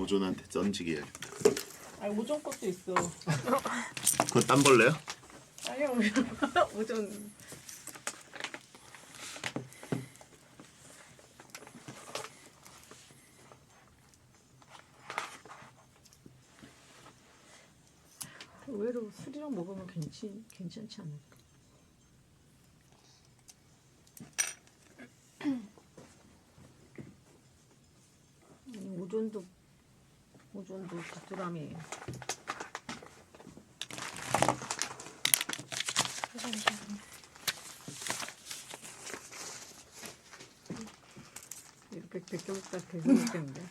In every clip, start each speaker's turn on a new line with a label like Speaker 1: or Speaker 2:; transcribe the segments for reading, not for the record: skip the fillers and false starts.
Speaker 1: 오존한테 던지게 해야겠다.
Speaker 2: 아니 오전 것도 있어.
Speaker 1: 그건 딴 벌레야?
Speaker 2: 아니요 오전. 의외로 술이랑 먹으면 괜찮지 않을까? 오존도 가뚜라미. 이렇게 벗겨먹다 계속 먹겠는데.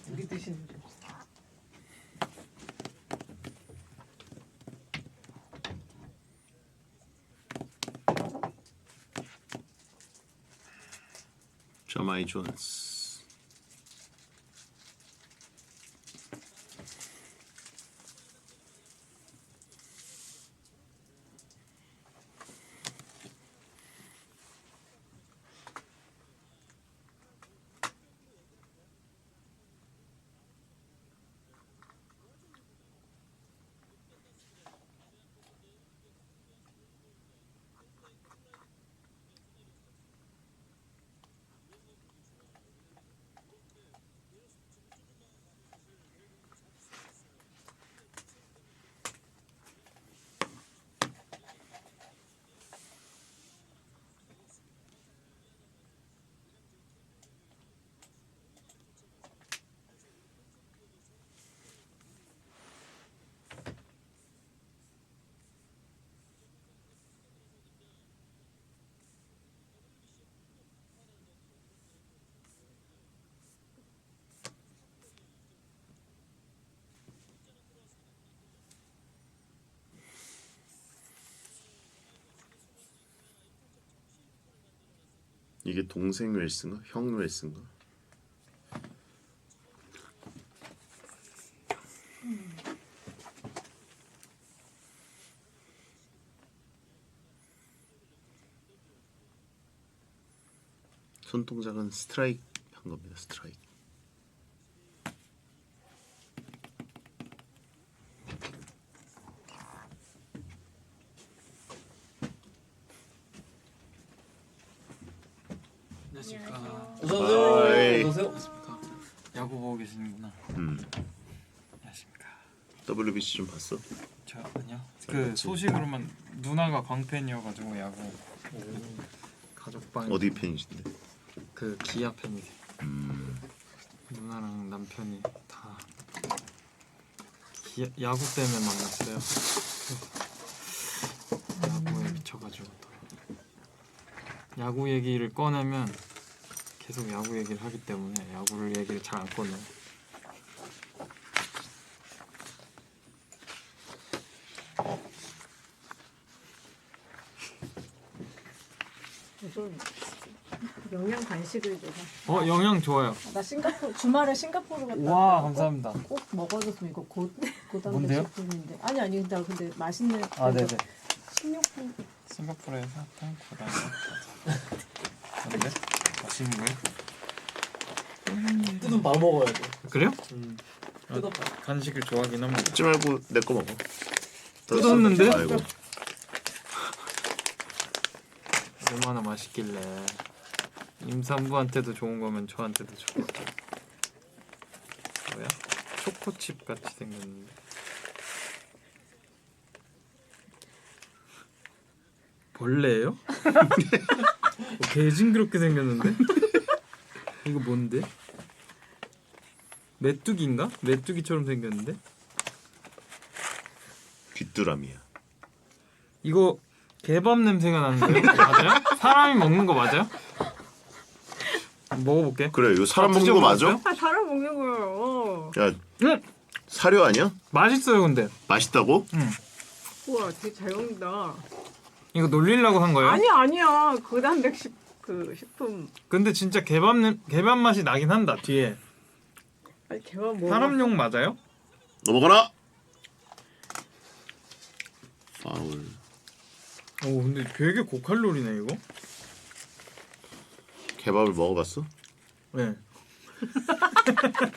Speaker 2: 고기 드시는 줄.
Speaker 1: 저마이 존스. 이게 동생 웰스인가? 형 웰스인가? 손동작은 스트라이크 한 겁니다. 스트라이크.
Speaker 3: 안녕하십니까.
Speaker 1: 어이.
Speaker 3: 어서오세요. 안녕하십니까. 야구 보고 계시는구나. 안녕하십니까.
Speaker 1: WBC 좀 봤어?
Speaker 3: 저 아니요. 그 소식으로만 누나가 광팬이어가지고 야구 가족방
Speaker 1: 어디 팬이신데?
Speaker 3: 그 기아 팬이세요. 누나랑 남편이 다 야구 때문에 만났어요. 야구에 미쳐가지고 또 야구 얘기를 꺼내면 계속 야구 얘기를 하기 때문에 야구를 얘기를 잘 안 꺼내요.
Speaker 2: 무슨 영양 간식을 줘서.
Speaker 3: 영양 좋아요.
Speaker 2: 나 싱가포르 주말에 싱가포르 갔다.
Speaker 3: 와
Speaker 2: 왔다가
Speaker 3: 감사합니다.
Speaker 2: 꼭 먹어줬으면 이거 고단백
Speaker 3: 뭔데요?
Speaker 2: 식품인데. 아니 근데 맛있는.
Speaker 3: 아 네네.
Speaker 2: 식료품.
Speaker 3: 싱가포르의 사탕 고단백 뭔데? 맛있는 거예요?
Speaker 4: 뜯으면 바로 먹어야 돼.
Speaker 3: 그래요?
Speaker 4: 뜯어봐.
Speaker 3: 간식을 좋아하긴 합니다.
Speaker 1: 뜯지 말고 내 거 먹어.
Speaker 3: 뜯었는데?
Speaker 1: 아이고.
Speaker 3: 얼마나 맛있길래 임산부한테도 좋은 거면 저한테도 좋겠죠. 뭐야? 초코칩 같이 생겼는데 벌레예요? 개 징그럽게 생겼는데? 이거 뭔데? 메뚜기인가? 메뚜기처럼 생겼는데?
Speaker 1: 귀뚜라미야.
Speaker 3: 이거 개밥 냄새가 나는데요? 맞아요? 사람이 먹는 거 맞아요? 먹어볼게.
Speaker 1: 그래 이거 사람 먹는 거 맞아?
Speaker 3: 드셔보셨어요?
Speaker 2: 사람 먹는 거예요.
Speaker 1: 야
Speaker 3: 응!
Speaker 1: 사료 아니야?
Speaker 3: 맛있어요 근데.
Speaker 1: 맛있다고?
Speaker 3: 응.
Speaker 2: 우와 되게 잘 먹는다.
Speaker 3: 이거 놀리려고 한 거예요?
Speaker 2: 아니야. 고단백 식품.
Speaker 3: 근데 진짜 개밥 맛이 나긴 한다 뒤에.
Speaker 2: 아니 개밥 뭐?
Speaker 3: 사람용 맞아요?
Speaker 1: 넘어가라. 파울.
Speaker 3: 오 근데 되게 고칼로리네 이거.
Speaker 1: 개밥을 먹어봤어?
Speaker 3: 네.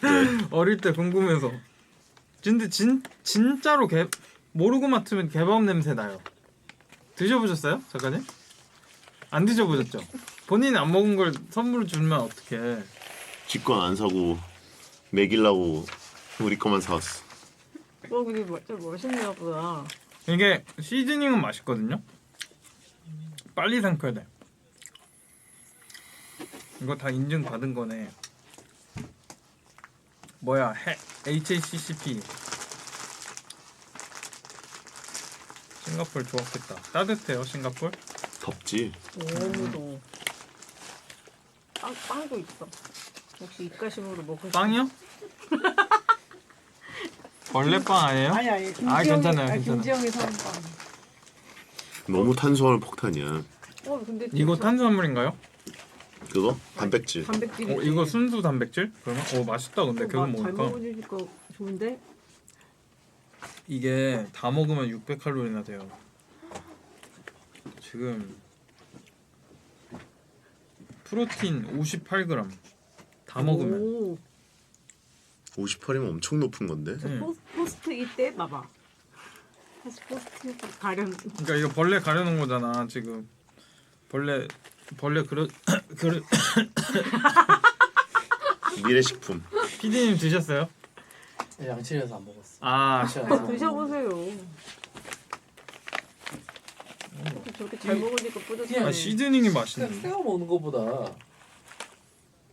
Speaker 1: 네.
Speaker 3: 어릴 때 궁금해서. 근데 진짜로 모르고 맡으면 개밥 냄새 나요. 드셔보셨어요, 작가님? 안 드셔보셨죠? 본인이 안 먹은 걸 선물로 주면 어떡해.
Speaker 1: 지건 안 사고 먹이려고 우리 거만 사왔어.
Speaker 2: 근데 좀 멋있나 보다.
Speaker 3: 이게 시즈닝은 맛있거든요. 빨리 삼켜야 돼. 이거 다 인증 받은 거네. 뭐야? HACCP. 싱가포르 좋았겠다. 따뜻해요, 싱가포르?
Speaker 1: 덥지.
Speaker 2: 너무 더워. 빵도 있어. 역시 입가심으로 먹을 수
Speaker 3: 빵이요? 벌레빵 아니에요?
Speaker 2: 아니
Speaker 3: 괜찮아요, 괜찮아요.
Speaker 2: 김지영이 사는 빵.
Speaker 1: 너무 탄수화물 폭탄이야.
Speaker 2: 근데
Speaker 3: 이거 탄수화물인가요?
Speaker 1: 그거 단백질.
Speaker 2: 단백질이.
Speaker 3: 이거 순수 단백질? 그러면? 맛있다 근데 그거
Speaker 2: 잘
Speaker 3: 먹으니까.
Speaker 2: 먹으니까 좋은데?
Speaker 3: 이게 다 먹으면 600칼로리나 돼요. 지금 프로틴 58g 다 먹으면.
Speaker 2: 오.
Speaker 1: 58이면 엄청 높은 건데.
Speaker 3: 네.
Speaker 2: 포스트 이때 봐봐. 다시 포스트 가련.
Speaker 3: 그러니까 이거 벌레 가려놓은 거잖아 지금. 벌레 그릇
Speaker 1: 미래식품.
Speaker 3: PD님 드셨어요?
Speaker 4: 양치해서 안 먹었어.
Speaker 3: 아
Speaker 2: 드셔보세요. 저렇게 잘 먹으니까 뿌듯하네.
Speaker 3: 시즈닝이
Speaker 4: 그냥
Speaker 3: 맛있네.
Speaker 4: 새우 먹는 거보다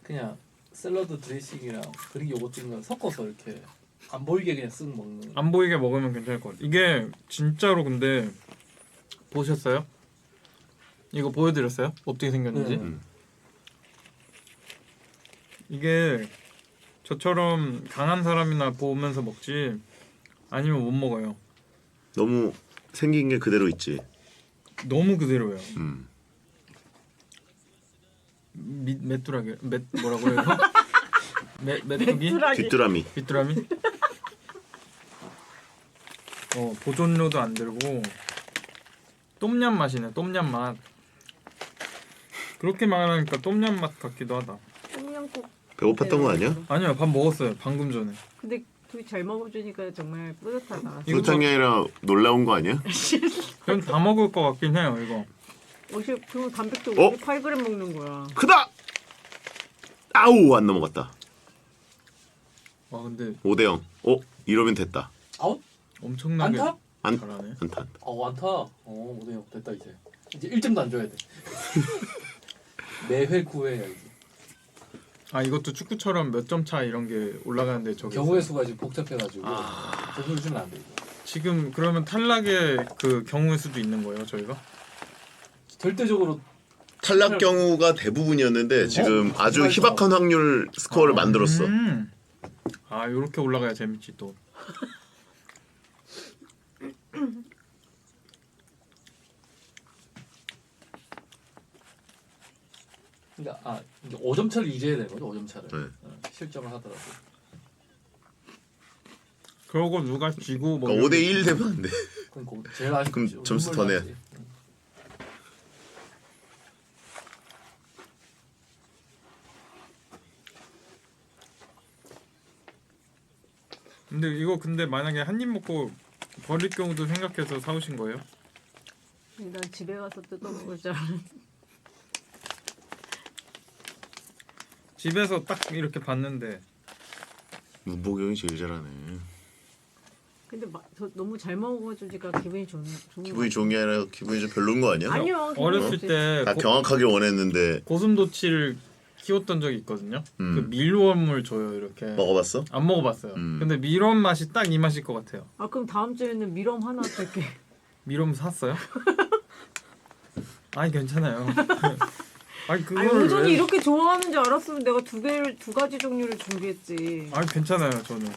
Speaker 4: 그냥 샐러드 드레싱이랑 그리고 요거트 있는 거 섞어서 이렇게 안 보이게 그냥 쓱 먹는.
Speaker 3: 안 보이게 먹으면 괜찮을 것 같아. 이게 진짜로 근데 보셨어요? 이거 보여드렸어요? 어떻게 생겼는지?
Speaker 4: 네.
Speaker 3: 이게 저처럼 강한 사람이나 보면서 먹지 아니면 못 먹어요.
Speaker 1: 너무 생긴 게 그대로 있지.
Speaker 3: 너무 그대로예요. 메뚜라기 뭐라고 해요? 메뚜기?
Speaker 1: 귀뚜라미.
Speaker 3: 귀뚜라미? 보존료도 안 들고 똠얌 맛이네. 똠얌 맛. 그렇게 말하니까 똠얌 맛 같기도 하다.
Speaker 2: 똠양국.
Speaker 1: 배고팠던 거 아니야?
Speaker 3: 아니요, 밥 먹었어요. 방금 전에.
Speaker 2: 근데 둘이 잘 먹어주니까 정말 뿌듯하다.
Speaker 1: 그렇다는 게 아니라 놀라운 거 아니야?
Speaker 3: 전 다 먹을 것 같긴 해요. 이거.
Speaker 2: 그리고 단백질
Speaker 1: 어?
Speaker 2: 58g 먹는 거야.
Speaker 1: 크다. 아우 안 넘어갔다.
Speaker 3: 와 근데
Speaker 1: 5대0. 이러면 됐다.
Speaker 4: 아웃?
Speaker 3: 엄청나게
Speaker 4: 안타?
Speaker 3: 잘하네.
Speaker 1: 안타.
Speaker 4: 안타. 오네요. 됐다 이제 1점도 안 줘야 돼. 매회 9회야 이제.
Speaker 3: 아 이것도 축구처럼 몇 점 차 이런 게 올라가는데 저기
Speaker 4: 경우의 수가 지금 복잡해가지고 점수를 주면 안 돼. 이거.
Speaker 3: 지금 그러면 탈락의 그 경우의 수도 있는 거예요, 저희가?
Speaker 4: 절대적으로
Speaker 1: 탈락 경우가 대부분이었는데 지금 아주
Speaker 4: 정말
Speaker 1: 희박한 확률 스코어를 만들었어.
Speaker 3: 아 이렇게 올라가야 재밌지 또.
Speaker 4: 그러니까 이제 5점 차를 유지해야 되는 거죠. 5점 차를.
Speaker 1: 네.
Speaker 4: 실점을 하더라도.
Speaker 3: 그러고 누가 지고 뭐
Speaker 1: 그러니까 5대1 되면 안 돼.
Speaker 4: 그러니까 제일 아쉽죠.
Speaker 1: 그럼 점수 더 내야
Speaker 4: 눈물 나지.
Speaker 3: 근데 이거 근데 만약에 한 입 먹고 버릴 경우도 생각해서 사오신 거예요?
Speaker 2: 난 집에 가서 뜯어먹을 줄 알았는데.
Speaker 3: 집에서 딱 이렇게 봤는데
Speaker 1: 문복이 형이 제일 잘하네.
Speaker 2: 근데 저 너무 잘 먹어가지고 제가 기분이 좋은
Speaker 1: 기분이 좋은 게 아니라 기분이 좀 별로인 거 아니야?
Speaker 2: 아니요. 기분이
Speaker 3: 어렸을
Speaker 2: 좋지.
Speaker 3: 때
Speaker 1: 다 경악하길 원했는데
Speaker 3: 고슴도치를 키웠던 적이 있거든요.
Speaker 1: 음.
Speaker 3: 그 밀웜을 줘요 이렇게.
Speaker 1: 먹어봤어?
Speaker 3: 안 먹어봤어요. 근데 밀웜 맛이 딱 이 맛일 것 같아요.
Speaker 2: 아 그럼 다음 주에는 미럼 하나 줄게.
Speaker 3: 밀웜 샀어요? 아니 괜찮아요. 아니
Speaker 2: 아니
Speaker 3: 그거를
Speaker 2: 오전이
Speaker 3: 왜...
Speaker 2: 이렇게 좋아하는 줄 알았으면 내가 두 가지 종류를 준비했지.
Speaker 3: 아니 괜찮아요 저는.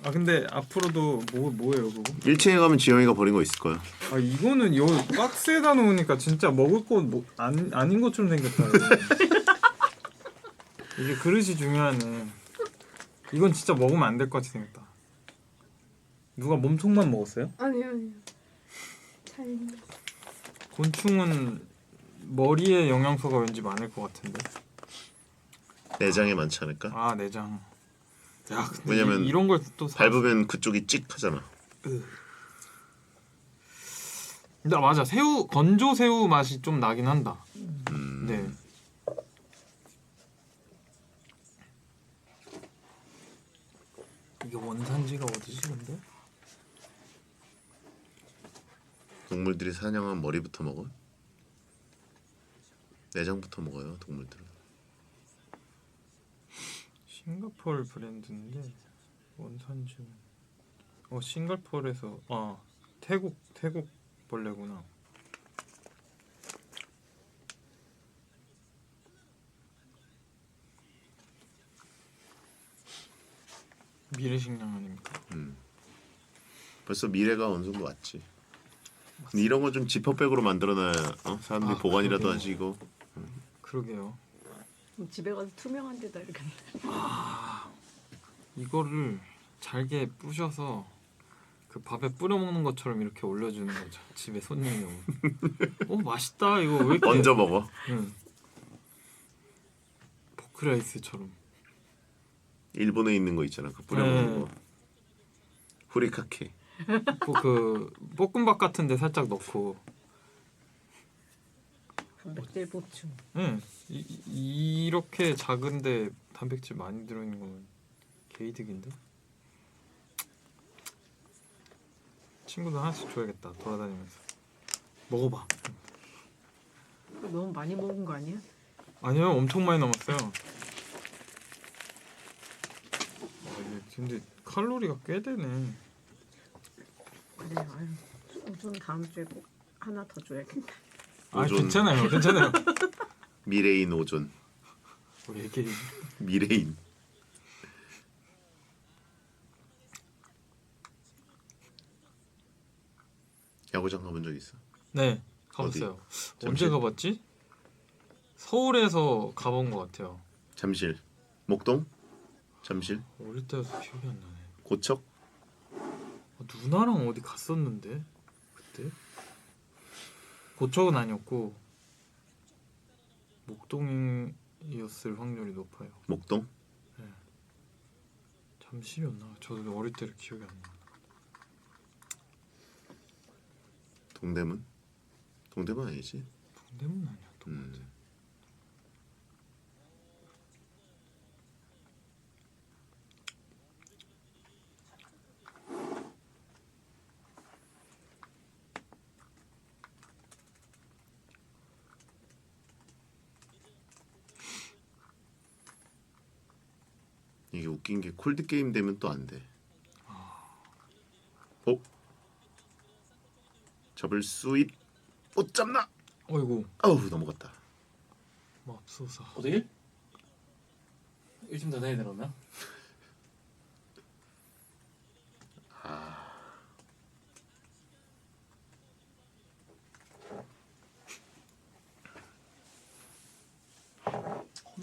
Speaker 3: 아 근데 앞으로도 뭐예요 그거?
Speaker 1: 1층에 가면 지영이가 버린 거 있을 거야.
Speaker 3: 아 이거는 요 박스에다 놓으니까 진짜 먹을 거 아닌 것처럼 생겼다. 이거. 이게 그릇이 중요하네. 이건 진짜 먹으면 안 될 것 같이 생겼다. 누가 몸통만 먹었어요?
Speaker 2: 아니요. 잘.
Speaker 3: 곤충은 머리에 영양소가 왠지 많을 것 같은데.
Speaker 1: 내장에 많지 않을까?
Speaker 3: 아 내장. 야 근데
Speaker 1: 왜냐면
Speaker 3: 이런 걸 또
Speaker 1: 밟으면 그쪽이 찍 하잖아.
Speaker 3: 근데 맞아 새우 건조 새우 맛이 좀 나긴 한다. 네. 이게 원산지가 어디지 근데?
Speaker 1: 동물들이 사냥한 머리부터 먹어? 내장부터 먹어요 동물들은.
Speaker 3: 싱가포르 브랜드인데 원산지는 싱가포르에서 태국 벌레구나. 미래식량 아닙니까?
Speaker 1: 벌써 미래가 어느 정도 왔지. 근데 이런 거 좀 지퍼백으로 만들어놔야 사람들이 보관이라도
Speaker 3: 그러게요.
Speaker 1: 하시고.
Speaker 3: 그러게요.
Speaker 2: 그럼 집에 가서 투명한 데다 이렇게.
Speaker 3: 이거를 잘게 부셔서 그 밥에 뿌려 먹는 것처럼 이렇게 올려주는 거죠. 집에 손님이 오면. 오 맛있다 이거 왜 이렇게?
Speaker 1: 얹어 먹어.
Speaker 3: 응. 포크라이스처럼.
Speaker 1: 일본에 있는 거 있잖아. 그 뿌려 먹는 거. 후리카케.
Speaker 3: 그 볶음밥 같은데 살짝 넣고.
Speaker 2: 단백질 보충.
Speaker 3: 응. 이렇게 작은데 단백질 많이 들어있는 건 개이득인데. 친구들 하나씩 줘야겠다. 돌아다니면서. 먹어봐.
Speaker 2: 너무 많이 먹은 거 아니야?
Speaker 3: 아니요, 엄청 많이 남았어요. 이게 근데 칼로리가 꽤 되네.
Speaker 2: 그래. 아유. 우선 다음 주에 꼭 하나 더 줘야겠다.
Speaker 3: 아
Speaker 1: 오존.
Speaker 3: 괜찮아요, 괜찮아요.
Speaker 1: 미래인 오존.
Speaker 3: 우리 애기
Speaker 1: 미래인. 야구장 가본 적 있어?
Speaker 3: 네 가봤어요.
Speaker 1: 어디?
Speaker 3: 언제
Speaker 1: 잠실?
Speaker 3: 가봤지? 서울에서 가본 것 같아요.
Speaker 1: 잠실. 목동? 잠실?
Speaker 3: 어릴 때여서 기억이 안 나네.
Speaker 1: 고척?
Speaker 3: 누나랑 어디 갔었는데 그때 고척은 아니었고 목동이었을 확률이 높아요.
Speaker 1: 목동?
Speaker 3: 잠실이었나? 저도 어릴 때를 기억이 안 나.
Speaker 1: 동대문? 동대문 아니지?
Speaker 3: 동대문 아니었던 것 같아.
Speaker 1: 이게 웃긴 게 콜드 게임 되면 또 안 돼. 접을 수 못 잡나?
Speaker 3: 어이구
Speaker 1: 아우 넘어갔다.
Speaker 3: 맙소사.
Speaker 4: 어디? 1점 더 내야 되나?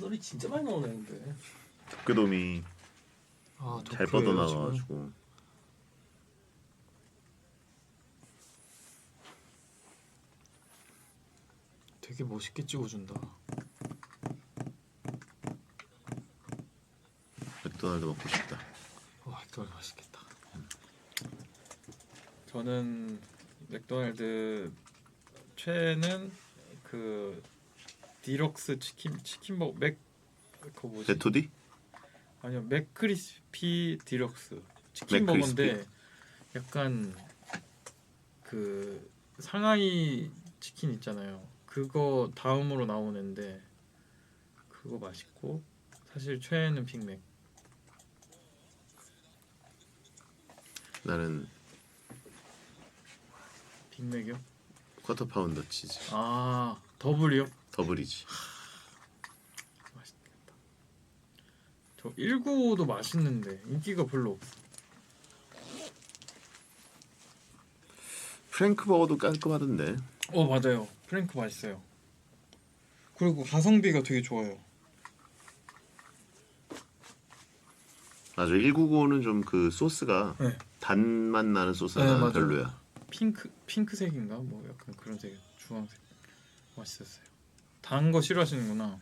Speaker 4: 썰이 진짜 많이 나오네 근데.
Speaker 1: 도쿄돔이
Speaker 3: 아,
Speaker 1: 잘
Speaker 3: 도쿄예요,
Speaker 1: 뻗어나가가지고.
Speaker 3: 되게 멋있게 찍어준다.
Speaker 1: 맥도날드 먹고 싶다.
Speaker 3: 와, 맥도날드 맛있겠다. 저는 맥도날드 최애는 그 디럭스 치킨버거 그거 뭐지?
Speaker 1: 제토디?
Speaker 3: 아니요, 맥크리스피 디럭스 치킨버거인데 약간 그 상하이 치킨 있잖아요. 그거 다음으로 나오는데 그거 맛있고 사실 최애는 빅맥.
Speaker 1: 나는
Speaker 3: 빅맥이요?
Speaker 1: 쿼터 파운더 치즈.
Speaker 3: 아, 더블이요?
Speaker 1: 더블이지.
Speaker 3: 맛있겠다. 저 195도 맛있는데 인기가 별로 없어.
Speaker 1: 프랭크 버거도 깔끔하던데.
Speaker 3: 맞아요. 프랭크 맛있어요. 그리고 가성비가 되게 좋아요.
Speaker 1: 맞아. 199는 좀 그 소스가
Speaker 3: 네.
Speaker 1: 단맛 나는 소스가
Speaker 3: 네,
Speaker 1: 나는
Speaker 3: 맞아요.
Speaker 1: 별로야.
Speaker 3: 핑크색인가? 뭐 약간 그런 색, 주황색. 맛있었어요. 단 거 싫어하시는구나.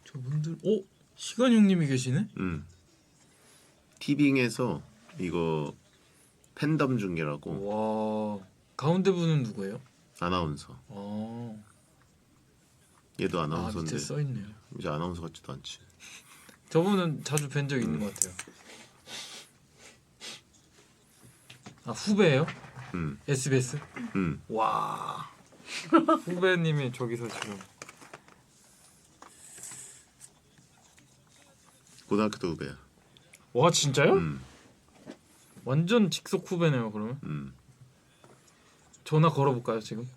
Speaker 3: 저분들, 시간 형님이 계시네?
Speaker 1: 티빙에서 이거 팬덤 중계라고
Speaker 3: 와, 가운데 분은 누구예요?
Speaker 1: 아나운서.
Speaker 3: 밑에
Speaker 1: 얘도 아나운서인데
Speaker 3: 써 있네요.
Speaker 1: 이제 아나운서 같지도 않지.
Speaker 3: 저분은 자주 뵌 적 있는 것 같아요. 아, 후배예요? SBS? 와, 후배님이 저기서 지금.
Speaker 1: 고등학교도 후배야.
Speaker 3: 와, 진짜요? 완전 직속 후배네요. 그러면 전화 걸어볼까요 지금?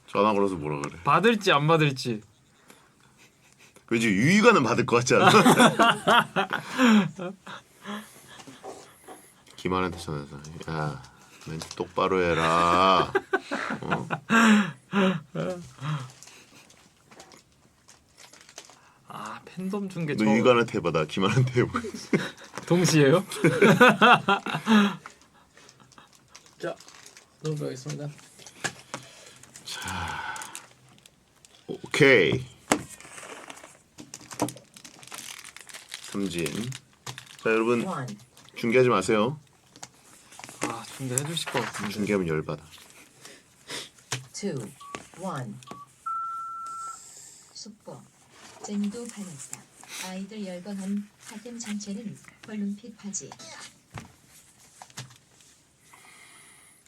Speaker 1: 전화 걸어서 뭐라 그래.
Speaker 3: 받을지 안 받을지.
Speaker 1: 왠지 유희관은 받을 것 같지 않아? 김한한테 전화해서 야 멘트 똑바로 해라.
Speaker 3: 아, 팬덤 중계
Speaker 1: 너 유희관한테 해봐. 나 김한한테 해봐.
Speaker 3: 동시에요?
Speaker 4: 자, 들어가겠습니다.
Speaker 1: 오케이. 삼진. 자 여러분 중계하지 마세요.
Speaker 3: 아, 중계 해주실 것 같은데.
Speaker 1: 중계하면 열받아.
Speaker 5: 2, 1 속보 젠도 반했다. 아이들 열광한 하템 정체는 벌룬핏 바지.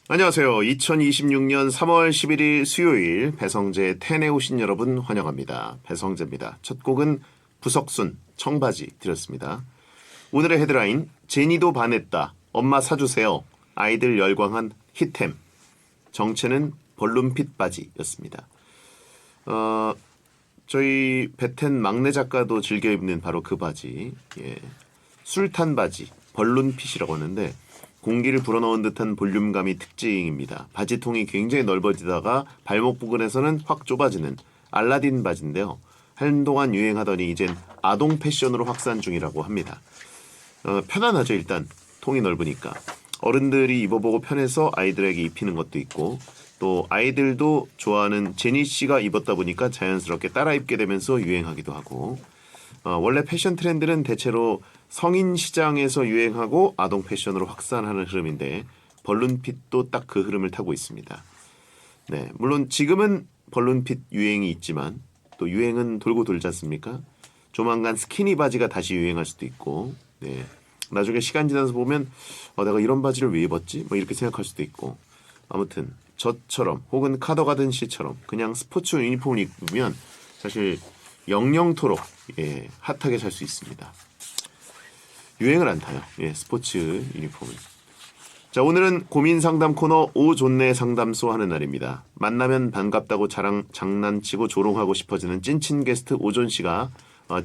Speaker 1: 안녕하세요. 2026년 3월 11일 수요일 배성재 텐에 오신 여러분 환영합니다. 배성재입니다. 첫 곡은 부석순 청바지 드렸습니다. 오늘의 헤드라인 제니도 반했다. 엄마 사주세요. 아이들 열광한 히템. 정체는 벌룬핏 바지였습니다. 저희 베텐 막내 작가도 즐겨 입는 바로 그 바지. 예. 술탄 바지, 벌룬핏이라고 하는데 공기를 불어넣은 듯한 볼륨감이 특징입니다. 바지통이 굉장히 넓어지다가 발목 부근에서는 확 좁아지는 알라딘 바지인데요. 한동안 유행하더니 이젠 아동 패션으로 확산 중이라고 합니다. 편안하죠. 일단 통이 넓으니까. 어른들이 입어보고 편해서 아이들에게 입히는 것도 있고 또 아이들도 좋아하는 제니 씨가 입었다 보니까 자연스럽게 따라 입게 되면서 유행하기도 하고 원래 패션 트렌드는 대체로 성인 시장에서 유행하고 아동 패션으로 확산하는 흐름인데 벌룬핏도 딱 그 흐름을 타고 있습니다. 네, 물론 지금은 벌룬핏 유행이 있지만 또 유행은 돌고 돌지 않습니까? 조만간 스키니 바지가 다시 유행할 수도 있고 네, 나중에 시간 지나서 보면 내가 이런 바지를 왜 입었지? 뭐 이렇게 생각할 수도 있고 아무튼 저처럼 혹은 카더가든 씨처럼 그냥 스포츠 유니폼을 입으면 사실 영영토록 핫하게 살 수 있습니다. 유행을 안 타요. 예, 스포츠 유니폼은. 자, 오늘은 고민 상담 코너 오 좋네 상담소 하는 날입니다. 만나면 반갑다고 장난치고 조롱하고 싶어지는 찐친 게스트 오존 씨가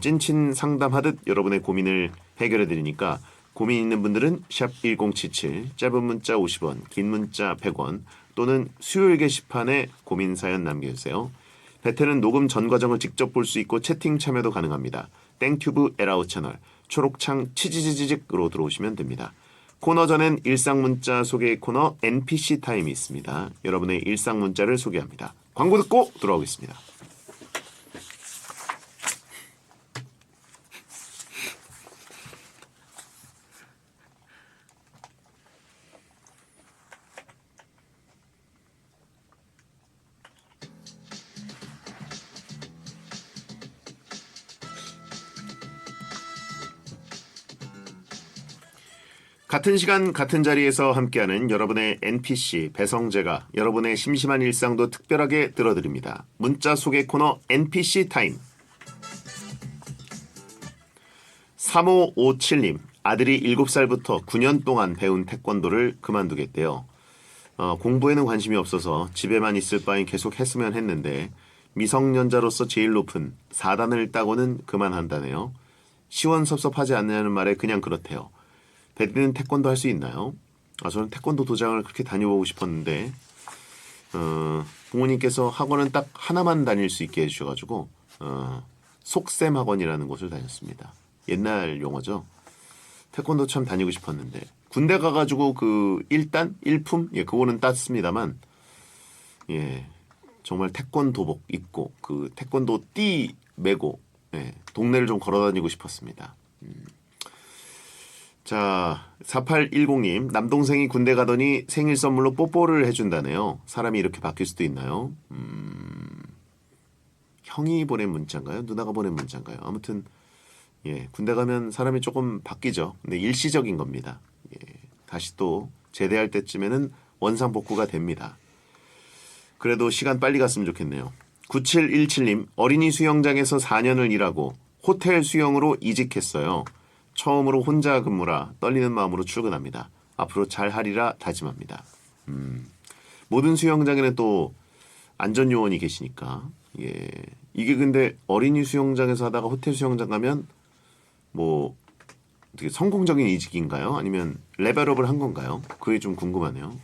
Speaker 1: 찐친 상담하듯 여러분의 고민을 해결해 드리니까 고민 있는 분들은 샵 1077, 짧은 문자 50원, 긴 문자 100원 또는 수요일 게시판에 고민 사연 남겨주세요. 베테는 녹음 전 과정을 직접 볼 수 있고 채팅 참여도 가능합니다. 땡튜브 에라우 채널 초록창 치지지직으로 들어오시면 됩니다. 코너 전엔 일상 문자 소개 코너 NPC 타임이 있습니다. 여러분의 일상 문자를 소개합니다. 광고 듣고 돌아오겠습니다. 같은 시간 같은 자리에서 함께하는 여러분의 NPC 배성재가 여러분의 심심한 일상도 특별하게 들어드립니다. 문자 소개 코너 NPC 타임. 3557님 아들이 7살부터 9년 동안 배운 태권도를 그만두겠대요. 공부에는 관심이 없어서 집에만 있을 바엔 계속 했으면 했는데 미성년자로서 제일 높은 4단을 따고는 그만한다네요. 시원섭섭하지 않냐는 말에 그냥 그렇대요. 배드는 태권도 할 수 있나요? 저는 태권도 도장을 그렇게 다녀보고 싶었는데 부모님께서 학원은 딱 하나만 다닐 수 있게 해주셔가지고 속셈 학원이라는 곳을 다녔습니다. 옛날 용어죠. 태권도 참 다니고 싶었는데 군대 가가지고 그 1단? 1품? 예, 그거는 땄습니다만 예, 정말 태권도복 입고 그 태권도 띠 메고 예, 동네를 좀 걸어다니고 싶었습니다. 자, 4810님 남동생이 군대 가더니 생일 선물로 뽀뽀를 해준다네요. 사람이 이렇게 바뀔 수도 있나요? 형이 보낸 문자인가요? 누나가 보낸 문자인가요? 아무튼 예, 군대 가면 사람이 조금 바뀌죠. 근데 일시적인 겁니다. 예, 다시 또 제대할 때쯤에는 원상복구가 됩니다. 그래도 시간 빨리 갔으면 좋겠네요. 9717님 어린이 수영장에서 4년을 일하고 호텔 수영으로 이직했어요. 처음으로 혼자 근무라 떨리는 마음으로 출근합니다. 앞으로 잘하리라 다짐합니다. 모든 수영장에는 또 안전요원이 계시니까 예, 이게 근데 어린이 수영장에서 하다가 호텔 수영장 가면 뭐 되게 성공적인 이직인가요? 아니면 레벨업을 한 건가요? 그게 좀 궁금하네요.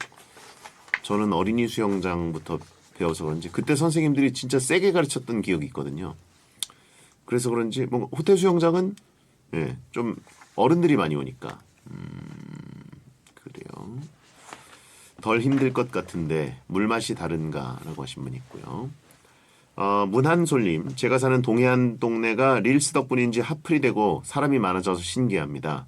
Speaker 1: 저는 어린이 수영장부터 배워서 그런지 그때 선생님들이 진짜 세게 가르쳤던 기억이 있거든요. 그래서 그런지 뭔가 호텔 수영장은 예, 좀 어른들이 많이 오니까 그래요. 덜 힘들 것 같은데 물맛이 다른가라고 하신 분 있고요. 문한솔님 제가 사는 동해안 동네가 릴스 덕분인지 핫플이 되고 사람이 많아져서 신기합니다.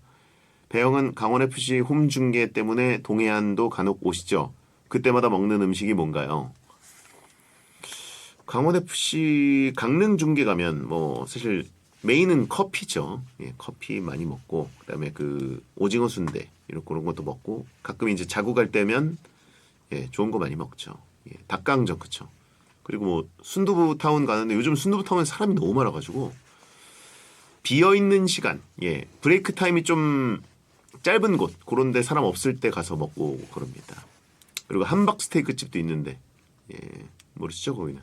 Speaker 1: 배영은 강원FC 홈 중계 때문에 동해안도 간혹 오시죠? 그때마다 먹는 음식이 뭔가요? 강원FC 강릉 중계 가면 뭐 사실 메인은 커피죠. 예, 커피 많이 먹고 그다음에 그 오징어 순대 이런 그런 것도 먹고 가끔 이제 자고 갈 때면 예, 좋은 거 많이 먹죠. 예, 닭강정 그쵸. 그리고 뭐 순두부타운 가는데 요즘 순두부타운에 사람이 너무 많아가지고 비어 있는 시간, 예, 브레이크 타임이 좀 짧은 곳 그런데 사람 없을 때 가서 먹고 그럽니다. 그리고 함박 스테이크 집도 있는데 예, 모르시죠 거기는.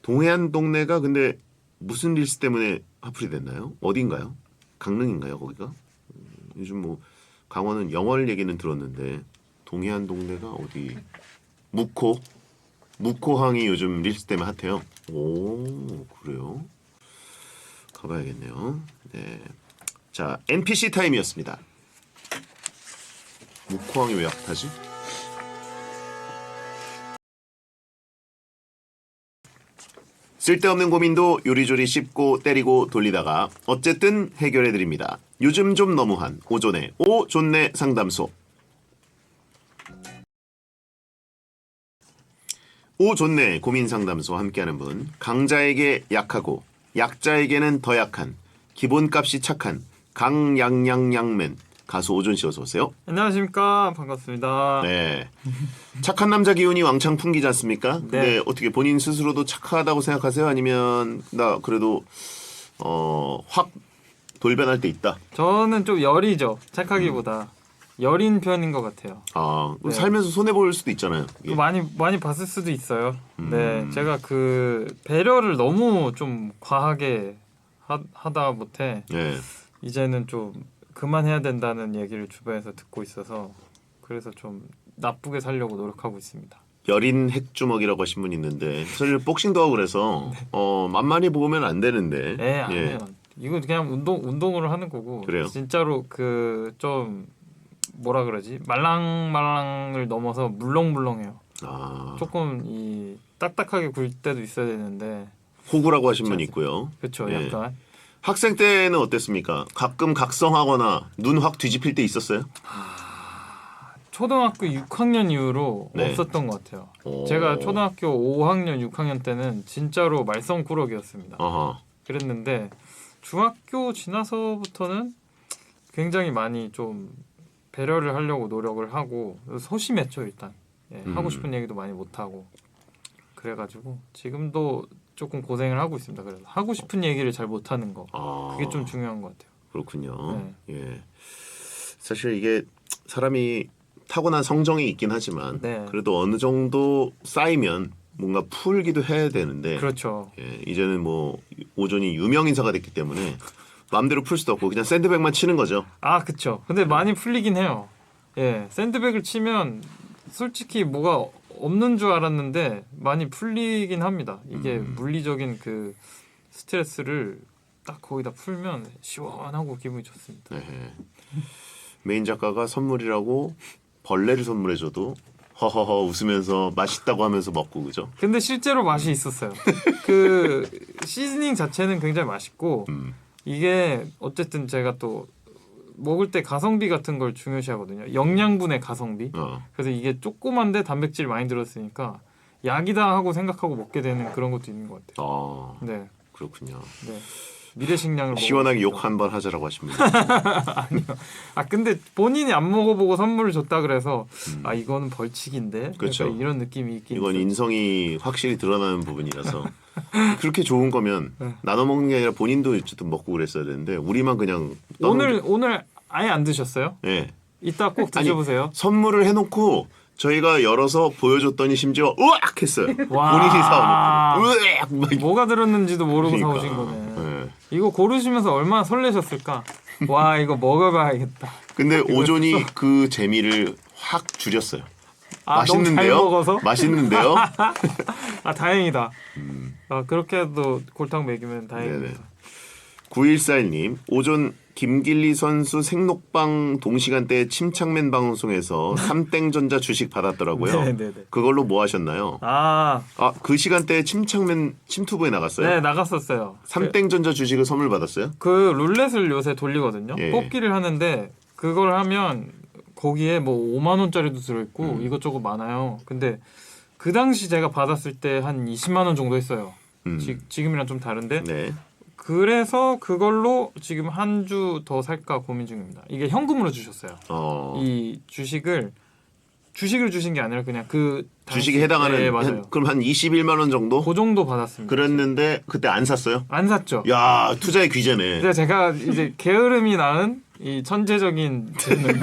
Speaker 1: 동해안 동네가 근데 무슨 릴스 때문에 핫플이 됐나요? 어딘가요? 강릉인가요 거기가? 요즘 뭐 강원은 영월 얘기는 들었는데 동해안 동네가 어디? 무코항이 요즘 릴스 때문에 핫해요. 오 그래요? 가봐야겠네요. 네, 자 NPC 타임이었습니다. 무코항이 왜 핫하지? 쓸데없는 고민도 요리조리 씹고 때리고 돌리다가 어쨌든 해결해드립니다. 요즘 좀 너무한 오존의 오 좋네 상담소. 오 좋네 고민 상담소 함께하는 분 강자에게 약하고 약자에게는 더 약한 기본값이 착한 강양양양맨 가수 오존 씨 어서 오세요.
Speaker 3: 안녕하십니까. 반갑습니다.
Speaker 1: 네. 착한 남자 기운이 왕창 풍기지 않습니까? 근데
Speaker 3: 네.
Speaker 1: 어떻게 본인 스스로도 착하다고 생각하세요? 아니면 나 그래도 확 돌변할 때 있다.
Speaker 3: 저는 좀 여리죠. 착하기보다 여린 편인 것 같아요.
Speaker 1: 아,
Speaker 3: 네.
Speaker 1: 살면서 손해 볼 수도 있잖아요. 이게.
Speaker 3: 많이 봤을 수도 있어요. 네, 제가 그 배려를 너무 좀 과하게 하다 못해
Speaker 1: 예.
Speaker 3: 이제는 좀 그만해야 된다는 얘기를 주변에서 듣고 있어서 그래서 좀 나쁘게 살려고 노력하고 있습니다.
Speaker 1: 여린 핵주먹이라고 하신 분이 있는데 사실 복싱도 하고 그래서 만만히 보면 안 되는데.
Speaker 3: 네, 아니에요. 이거 그냥 운동으로 하는 거고
Speaker 1: 그래요?
Speaker 3: 진짜로 그 좀 뭐라 그러지 말랑말랑을 넘어서 물렁물렁해요.
Speaker 1: 아,
Speaker 3: 조금 이 딱딱하게 굴 때도 있어야 되는데
Speaker 1: 호구라고 하신 분이 있고요.
Speaker 3: 그렇죠.
Speaker 1: 예.
Speaker 3: 약간
Speaker 1: 학생 때는 어땠습니까? 가끔 각성하거나 눈 확 뒤집힐 때 있었어요?
Speaker 3: 초등학교 6학년 이후로
Speaker 1: 네.
Speaker 3: 없었던 것 같아요.
Speaker 1: 오.
Speaker 3: 제가 초등학교 5학년, 6학년 때는 진짜로 말썽꾸러기였습니다.
Speaker 1: 어허.
Speaker 3: 그랬는데 중학교 지나서부터는 굉장히 많이 좀 배려를 하려고 노력을 하고 소심했죠 일단. 예, 하고 싶은 얘기도 많이 못 하고 그래가지고 지금도 조금 고생을 하고 있습니다. 그래서 하고 싶은 얘기를 잘 못하는 거
Speaker 1: 아,
Speaker 3: 그게 좀 중요한 것 같아요.
Speaker 1: 그렇군요. 예. 사실 이게 사람이 타고난 성정이 있긴 하지만
Speaker 3: 네.
Speaker 1: 그래도 어느 정도 쌓이면 뭔가 풀기도 해야 되는데
Speaker 3: 그렇죠.
Speaker 1: 예, 이제는 뭐 오존이 유명 인사가 됐기 때문에 마음대로 풀 수도 없고 그냥 샌드백만 치는 거죠.
Speaker 3: 아 그쵸. 근데 많이 풀리긴 해요. 예, 샌드백을 치면 솔직히 뭐가 없는 줄 알았는데 많이 풀리긴 합니다. 이게 물리적인 그 스트레스를 딱 거기다 풀면 시원하고 기분이 좋습니다.
Speaker 1: 네. 메인 작가가 선물이라고 벌레를 선물해줘도 허허허 웃으면서 맛있다고 하면서 먹고 그죠?
Speaker 3: 근데 실제로 맛이 있었어요. 그 시즈닝 자체는 굉장히 맛있고 이게 어쨌든 제가 또 먹을 때 가성비 같은 걸 중요시하거든요. 영양분의 가성비. 그래서 이게 조그만데 단백질 많이 들었으니까 약이다 하고 생각하고 먹게 되는 그런 것도 있는 것 같아요.
Speaker 1: 아,
Speaker 3: 네,
Speaker 1: 그렇군요.
Speaker 3: 네. 미래식량을
Speaker 1: 시원하게 욕
Speaker 3: 먹어보죠.
Speaker 1: 한 번 하자라고 하십니다.
Speaker 3: 아니요. 아 근데 본인이 안 먹어보고 선물을 줬다 그래서 아 이거는 벌칙인데.
Speaker 1: 그렇죠.
Speaker 3: 약간 이런 느낌이 있긴
Speaker 1: 이건
Speaker 3: 있어요.
Speaker 1: 인성이 확실히 드러나는 부분이라서 그렇게 좋은 거면
Speaker 3: 네.
Speaker 1: 나눠 먹는 게 아니라 본인도 어쨌든 먹고 그랬어야 되는데 우리만 그냥
Speaker 3: 오늘 아예 안 드셨어요?
Speaker 1: 예.
Speaker 3: 이따 꼭
Speaker 1: 아니,
Speaker 3: 드셔보세요.
Speaker 1: 선물을 해놓고 저희가 열어서 보여줬더니 심지어 으악 했어요.
Speaker 3: 와.
Speaker 1: 본인이 사와놓고 으악 막
Speaker 3: 뭐가 들었는지도 모르고
Speaker 1: 그러니까.
Speaker 3: 사오신 거네.
Speaker 1: 예.
Speaker 3: 이거 고르시면서 얼마나 설레셨을까? 와 이거 먹어봐야겠다.
Speaker 1: 근데 오존이 그 재미를 확 줄였어요.
Speaker 3: 아, 너무 잘
Speaker 1: 맛있는데요?
Speaker 3: 먹어서?
Speaker 1: 맛있는데요?
Speaker 3: 아 다행이다. 아 그렇게도 골탕 먹이면 다행입니다.
Speaker 1: 네네. 9141님 오존 김길리 선수 생록방 동시간대 침착맨 방송에서 삼땡전자 주식 받았더라고요.
Speaker 3: 네네네.
Speaker 1: 그걸로 뭐 하셨나요?
Speaker 3: 아,
Speaker 1: 아, 그 시간대에 침착맨 침투부에 나갔어요?
Speaker 3: 네 나갔었어요.
Speaker 1: 삼땡전자 주식을 선물 받았어요?
Speaker 3: 그 룰렛을 요새 돌리거든요.
Speaker 1: 예.
Speaker 3: 뽑기를 하는데 그걸 하면 거기에 뭐 5만 원짜리도 들어있고 이것저것 많아요. 근데 그 당시 제가 받았을 때 한 20만 원 정도 했어요. 지금이랑 좀 다른데
Speaker 1: 네.
Speaker 3: 그래서 그걸로 지금 한 주 더 살까 고민 중입니다. 이게 현금으로 주셨어요. 이 주식을 주신 게 아니라 그냥 그
Speaker 1: 주식에 해당하는
Speaker 3: 네, 맞아요.
Speaker 1: 그럼 한 21만 원 정도?
Speaker 3: 그 정도 받았습니다.
Speaker 1: 그랬는데 그때 안 샀어요?
Speaker 3: 안 샀죠.
Speaker 1: 야, 투자의 귀재네.
Speaker 3: 근데 제가 이제 게으름이 낳은 이 천재적인 재능.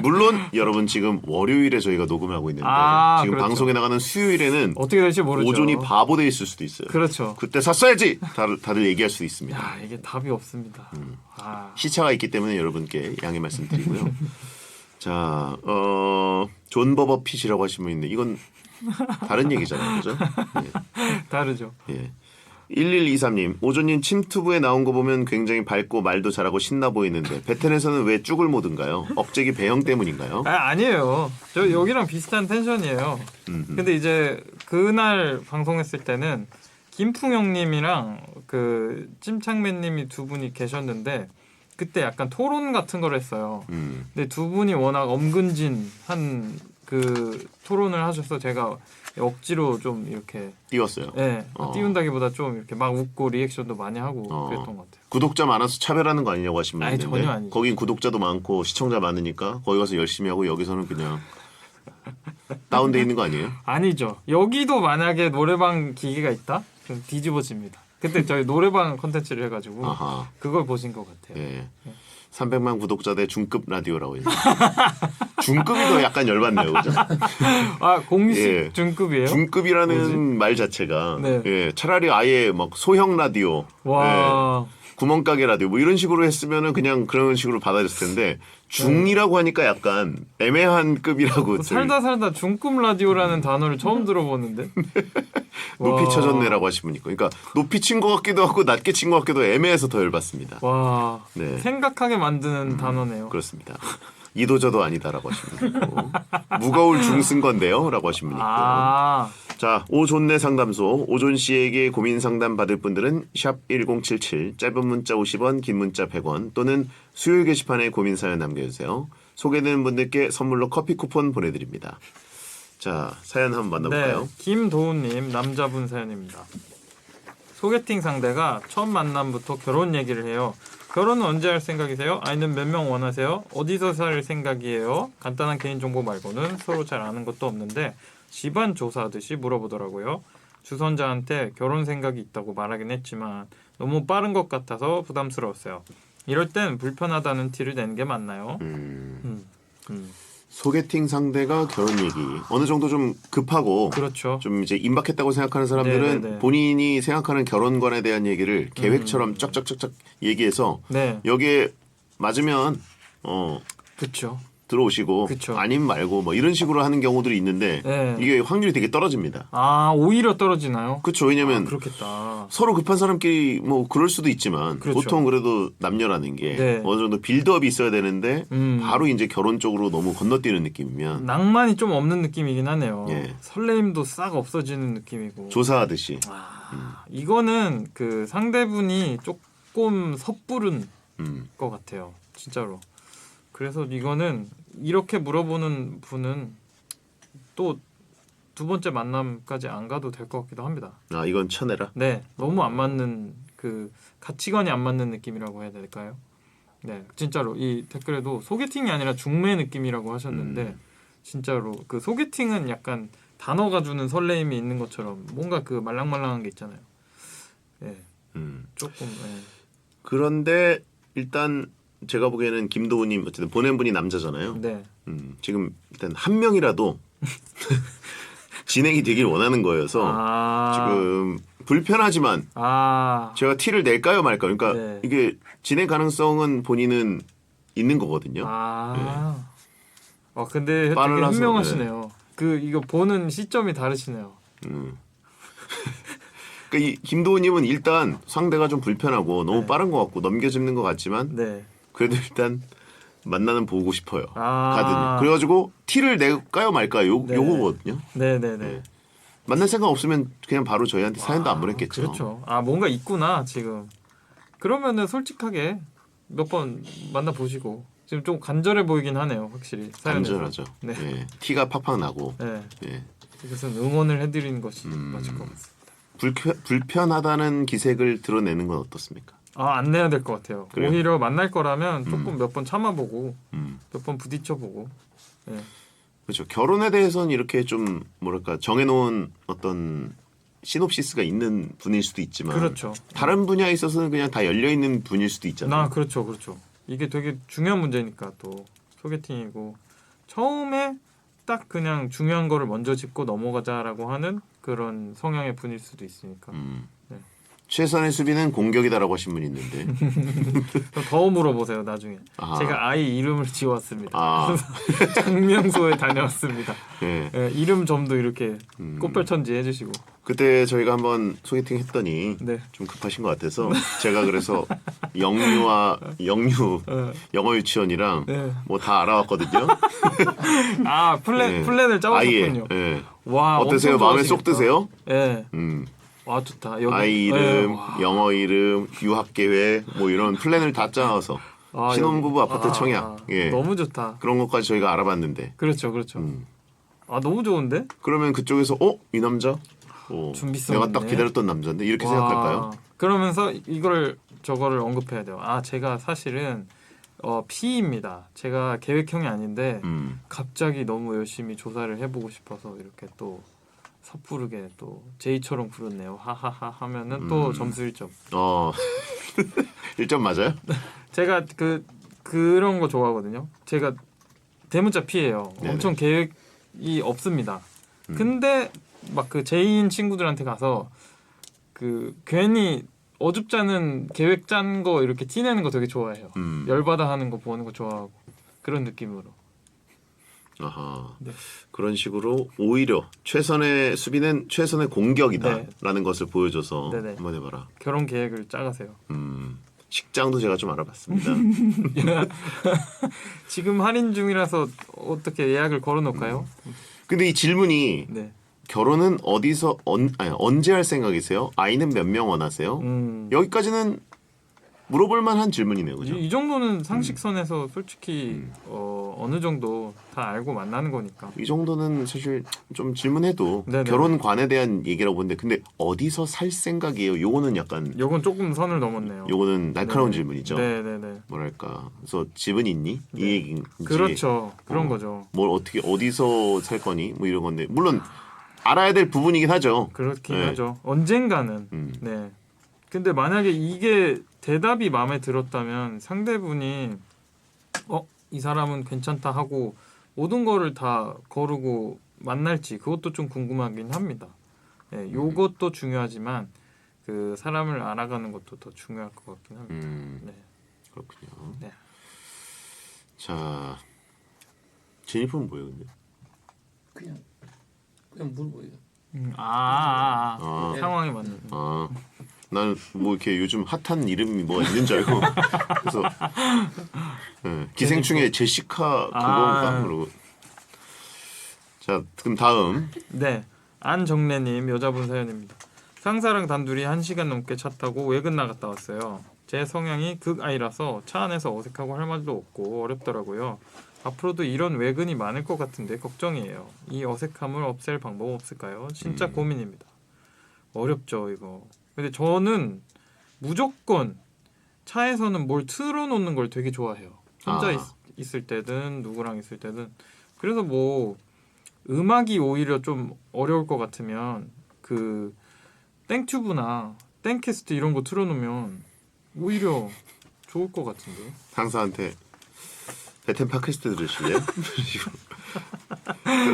Speaker 1: 물론 여러분 지금 월요일에 저희가 녹음하고 있는데
Speaker 3: 아,
Speaker 1: 지금
Speaker 3: 그렇죠.
Speaker 1: 방송에 나가는 수요일에는
Speaker 3: 어떻게 될지 모르죠.
Speaker 1: 오존이 바보 돼 있을 수도 있어요.
Speaker 3: 그렇죠.
Speaker 1: 그때 샀어야지. 다들 얘기할 수도 있습니다.
Speaker 3: 야 이게 답이 없습니다. 아,
Speaker 1: 시차가 있기 때문에 여러분께 양해 말씀드리고요. 자, 존 버버 핏이라고 하신 분 있는데 이건 다른 얘기잖아요, 그죠?
Speaker 3: 다르죠.
Speaker 1: 예. 1123님, 오존님 침투부에 나온 거 보면 굉장히 밝고 말도 잘하고 신나 보이는데 베텐에서는 왜 쭉을 모든가요? 억제기 배영 때문인가요?
Speaker 3: 아니에요. 저 여기랑 비슷한 텐션이에요. 근데 이제 그날 방송했을 때는 김풍영님이랑 그 찜창맨님이 두 분이 계셨는데 그때 약간 토론 같은 걸 했어요. 근데 두 분이 워낙 엄근진한 그 토론을 하셔서 제가 억지로 좀 이렇게
Speaker 1: 띄웠어요.
Speaker 3: 네, 띄운다기보다 좀 이렇게 막 웃고 리액션도 많이 하고 그랬던 것 같아요.
Speaker 1: 구독자 많아서 차별하는 거 아니냐고 하신 분
Speaker 3: 아니,
Speaker 1: 있는데
Speaker 3: 전혀 아니죠.
Speaker 1: 거긴 구독자도 많고 시청자 많으니까 거기 가서 열심히 하고 여기서는 그냥 다운돼 있는 거 아니에요?
Speaker 3: 아니죠. 여기도 만약에 노래방 기계가 있다? 그럼 뒤집어집니다. 그때 저희 노래방 컨텐츠를 해가지고
Speaker 1: 아하.
Speaker 3: 그걸 보신 것 같아요.
Speaker 1: 예. 300만 구독자 대 중급 라디오라고 있어요. 중급이 더 약간 열받네요, 그죠?
Speaker 3: 아 공식
Speaker 1: 예.
Speaker 3: 중급이에요?
Speaker 1: 중급이라는 말 자체가
Speaker 3: 네.
Speaker 1: 예, 차라리 아예 막 소형 라디오,
Speaker 3: 와.
Speaker 1: 예, 구멍가게 라디오 뭐 이런 식으로 했으면은 그냥 그런 식으로 받아줬을 텐데 중이라고 하니까 약간 애매한 급이라고
Speaker 3: 살다 중급 라디오라는 단어를 처음 들어보는데.
Speaker 1: 높이
Speaker 3: 와.
Speaker 1: 쳐졌네라고 하시면 있고, 그러니까 높이 친 것 같기도 하고 낮게 친 것 같기도 애매해서 더 열받습니다.
Speaker 3: 와.
Speaker 1: 네.
Speaker 3: 생각하게 만드는 단어네요.
Speaker 1: 그렇습니다. 이도저도 아니다라고 하시면 있고 무거울 중 쓴 건데요라고 하시면 있고.
Speaker 3: 아.
Speaker 1: 자, 오존내 상담소 오존 씨에게 고민 상담 받을 분들은 샵 1077 짧은 문자 50원 긴 문자 100원 또는 수요일 게시판에 고민 사연 남겨주세요. 소개되는 분들께 선물로 커피 쿠폰 보내드립니다. 자, 사연 한번 만나볼까요?
Speaker 3: 네, 김도훈님 남자분 사연입니다. 소개팅 상대가 첫 만남부터 결혼 얘기를 해요. 결혼은 언제 할 생각이세요? 아이는 몇 명 원하세요? 어디서 살 생각이에요? 간단한 개인정보 말고는 서로 잘 아는 것도 없는데 집안 조사하듯이 물어보더라고요. 주선자한테 결혼 생각이 있다고 말하긴 했지만 너무 빠른 것 같아서 부담스러웠어요. 이럴 땐 불편하다는 티를 내는 게 맞나요?
Speaker 1: 소개팅 상대가 결혼 얘기 어느 정도 좀 급하고
Speaker 3: 그렇죠.
Speaker 1: 좀 이제 임박했다고 생각하는 사람들은
Speaker 3: 네네네.
Speaker 1: 본인이 생각하는 결혼관에 대한 얘기를 계획처럼 쫙쫙쫙쫙 얘기해서
Speaker 3: 네,
Speaker 1: 여기에 맞으면
Speaker 3: 그렇죠.
Speaker 1: 들어오시고
Speaker 3: 그쵸.
Speaker 1: 아님 말고 뭐 이런 식으로 하는 경우들이 있는데
Speaker 3: 네.
Speaker 1: 이게 확률이 되게 떨어집니다.
Speaker 3: 아 오히려 떨어지나요?
Speaker 1: 그렇죠. 왜냐면
Speaker 3: 그렇겠다.
Speaker 1: 서로 급한 사람끼리 뭐 그럴 수도 있지만
Speaker 3: 그렇죠.
Speaker 1: 보통 그래도 남녀라는 게
Speaker 3: 네.
Speaker 1: 어느 정도 빌드업이 있어야 되는데
Speaker 3: 음.
Speaker 1: 바로 이제 결혼 쪽으로 너무 건너뛰는 느낌이면
Speaker 3: 낭만이 좀 없는 느낌이긴 하네요.
Speaker 1: 예.
Speaker 3: 설레임도 싹 없어지는 느낌이고.
Speaker 1: 조사하듯이
Speaker 3: 이거는 그 상대분이 조금 섣부른
Speaker 1: 음.
Speaker 3: 것 같아요. 진짜로. 그래서 이거는 이렇게 물어보는 분은 또 두 번째 만남까지 안 가도 될 것 같기도 합니다.
Speaker 1: 아 이건 쳐내라.
Speaker 3: 네, 너무 안 맞는 그 가치관이 안 맞는 느낌이라고 해야 될까요? 네, 진짜로 이 댓글에도 소개팅이 아니라 중매 느낌이라고 하셨는데 진짜로 그 소개팅은 약간 단어가 주는 설레임이 있는 것처럼 뭔가 그 말랑말랑한 게 있잖아요. 네, 조금. 네.
Speaker 1: 그런데 일단 제가 보기에는 김도우님 어쨌든 보낸 분이 남자잖아요.
Speaker 3: 네.
Speaker 1: 지금 일단 한 명이라도 진행이 되길 원하는 거여서 지금 불편하지만 제가 티를 낼까요 말까요? 그러니까
Speaker 3: 네.
Speaker 1: 이게 진행 가능성은 본인은 있는 거거든요.
Speaker 3: 근데 되게
Speaker 1: 빨라서,
Speaker 3: 현명하시네요. 그 이거 보는 시점이 다르시네요.
Speaker 1: 그러니까 이 김도우님은 일단 상대가 좀 불편하고 너무 빠른 것 같고 넘겨짚는 것 같지만
Speaker 3: 네.
Speaker 1: 그래도 일단 만나는 보고 싶어요.
Speaker 3: 아.
Speaker 1: 가든지. 그래가지고 티를 낼까요 말까요?
Speaker 3: 네.
Speaker 1: 요거거든요.
Speaker 3: 네네네.
Speaker 1: 만날 생각 없으면 그냥 바로 저희한테 사연도 안 보냈겠죠.
Speaker 3: 그렇죠. 뭔가 있구나 지금. 그러면은 솔직하게 몇 번 만나 보시고 지금 좀 간절해 보이긴 하네요, 확실히. 사연에서.
Speaker 1: 간절하죠.
Speaker 3: 네.
Speaker 1: 예. 티가 팍팍 나고.
Speaker 3: 네.
Speaker 1: 예.
Speaker 3: 이것은 응원을 해드리는 것이 맞을 것 같습니다.
Speaker 1: 불편하다는 기색을 드러내는 건 어떻습니까?
Speaker 3: 안 내야 될 것 같아요.
Speaker 1: 그래요?
Speaker 3: 오히려 만날 거라면 조금 몇 번 참아보고
Speaker 1: 음.
Speaker 3: 몇 번 부딪혀보고. 네.
Speaker 1: 그렇죠. 결혼에 대해서는 이렇게 좀 뭐랄까 정해놓은 어떤 시놉시스가 있는 분일 수도 있지만
Speaker 3: 그렇죠.
Speaker 1: 다른 분야에 있어서는 그냥 다 열려 있는 분일 수도 있잖아요.
Speaker 3: 그렇죠. 이게 되게 중요한 문제니까 또 소개팅이고 처음에 딱 그냥 중요한 거를 먼저 짚고 넘어가자라고 하는 그런 성향의 분일 수도 있으니까. 네.
Speaker 1: 최선의 수비는 공격이다라고 하신 분이 있는데
Speaker 3: 더 물어보세요 나중에.
Speaker 1: 아.
Speaker 3: 제가 아이 이름을 지었습니다.
Speaker 1: 아.
Speaker 3: 장명소에 다녀왔습니다.
Speaker 1: 예.
Speaker 3: 네, 이름 점도 이렇게 꽃별천지 해주시고.
Speaker 1: 그때 저희가 한번 소개팅 했더니
Speaker 3: 네.
Speaker 1: 좀 급하신 것 같아서 제가 그래서 영유 영어 유치원이랑
Speaker 3: 네.
Speaker 1: 뭐 다 알아왔거든요.
Speaker 3: 플랜을 짜오셨군요.
Speaker 1: 예.
Speaker 3: 와
Speaker 1: 어떠세요?
Speaker 3: 엄청
Speaker 1: 마음에 쏙
Speaker 3: 좋아하시겠다.
Speaker 1: 드세요?
Speaker 3: 예.
Speaker 1: 와
Speaker 3: 좋다. 여기.
Speaker 1: 아이 이름,
Speaker 3: 와.
Speaker 1: 영어 이름, 유학 계획 뭐 이런 플랜을 다 짜서 신혼부부 아파트 청약
Speaker 3: 너무 좋다.
Speaker 1: 그런 것까지 저희가 알아봤는데
Speaker 3: 그렇죠. 너무 좋은데?
Speaker 1: 그러면 그쪽에서 이 남자
Speaker 3: 준비성
Speaker 1: 내가 딱
Speaker 3: 있네.
Speaker 1: 기다렸던 남자인데 이렇게 생각할까요?
Speaker 3: 그러면서 저거를 언급해야 돼요. 제가 사실은 P입니다. 제가 계획형이 아닌데 갑자기 너무 열심히 조사를 해보고 싶어서 이렇게 또 섣부르게 또 제이처럼 굴었네요. 하하하 하면은 또 점수 1점.
Speaker 1: 1점 맞아요?
Speaker 3: 제가 그런 거 좋아하거든요. 제가 대문자 피해요.
Speaker 1: 네네.
Speaker 3: 엄청 계획이 없습니다. 근데 막 그 제이인 친구들한테 가서 그 괜히 어줍지 않은 계획 짠 거 이렇게 티내는 거 되게 좋아해요. 열받아 하는 거 보는 거 좋아하고 그런 느낌으로.
Speaker 1: 아하.
Speaker 3: 네.
Speaker 1: 그런 식으로 오히려 최선의 수비는 최선의 공격이다라는 것을 보여줘서
Speaker 3: 네네.
Speaker 1: 한번 해봐라.
Speaker 3: 결혼 계획을 짜가세요.
Speaker 1: 식장도 제가 좀 알아봤습니다.
Speaker 3: 지금 할인 중이라서 어떻게 예약을 걸어놓을까요?
Speaker 1: 근데 이 질문이
Speaker 3: 네.
Speaker 1: 결혼은 어디서 언제 할 생각이세요? 아이는 몇 명 원하세요? 여기까지는 물어볼 만한 질문이네요, 그죠?
Speaker 3: 이 정도는 상식선에서 솔직히 어느 정도 다 알고 만나는 거니까.
Speaker 1: 이 정도는 사실 좀 질문해도
Speaker 3: 네네.
Speaker 1: 결혼관에 대한 얘기라고 보는데 근데 어디서 살 생각이에요? 요거는 약간
Speaker 3: 요건 조금 선을 넘었네요.
Speaker 1: 요거는 날카로운
Speaker 3: 네.
Speaker 1: 질문이죠.
Speaker 3: 네네네.
Speaker 1: 뭐랄까? 그래서 집은 있니? 이
Speaker 3: 네.
Speaker 1: 얘기인지
Speaker 3: 그렇죠. 그런 거죠.
Speaker 1: 뭘 어떻게 어디서 살 거니? 뭐 이런 건데 물론 알아야 될 부분이긴 하죠.
Speaker 3: 그렇긴
Speaker 1: 네.
Speaker 3: 하죠. 언젠가는. 네. 근데 만약에 이게 대답이 마음에 들었다면 상대분이 이 사람은 괜찮다 하고 모든 거를 다 거르고 만날지 그것도 좀 궁금하긴 합니다. 네, 요것도 중요하지만 그 사람을 알아가는 것도 더 중요할 것 같긴 합니다. 네.
Speaker 1: 그렇군요.
Speaker 3: 네.
Speaker 1: 자, 제니퍼는 뭐예요, 근데?
Speaker 4: 그냥 물어보요.
Speaker 1: 아.
Speaker 3: 상황에 맞는.
Speaker 1: 아, 나는 뭐 이렇게 요즘 핫한 이름이 뭐가 있는 줄 알고 그래서 기생충의 제시카 그건가 그러고. 자, 그럼 다음.
Speaker 3: 네. 안정래님 여자분 사연입니다. 상사랑 단둘이 1시간 넘게 차 타고 외근 나갔다 왔어요. 제 성향이 극아이라서 차 안에서 어색하고 할 말도 없고 어렵더라고요. 앞으로도 이런 외근이 많을 것 같은데 걱정이에요. 이 어색함을 없앨 방법 없을까요? 진짜 고민입니다. 어렵죠 이거. 근데 저는 무조건 차에서는 뭘 틀어놓는 걸 되게 좋아해요. 혼자 있을 때든 누구랑 있을 때든. 그래서 뭐 음악이 오히려 좀 어려울 것 같으면 그 땡튜브나 땡캐스트 이런 거 틀어놓으면 오히려 좋을 것 같은데.
Speaker 1: 상사한테 베텐 팟캐스트 들으실래요?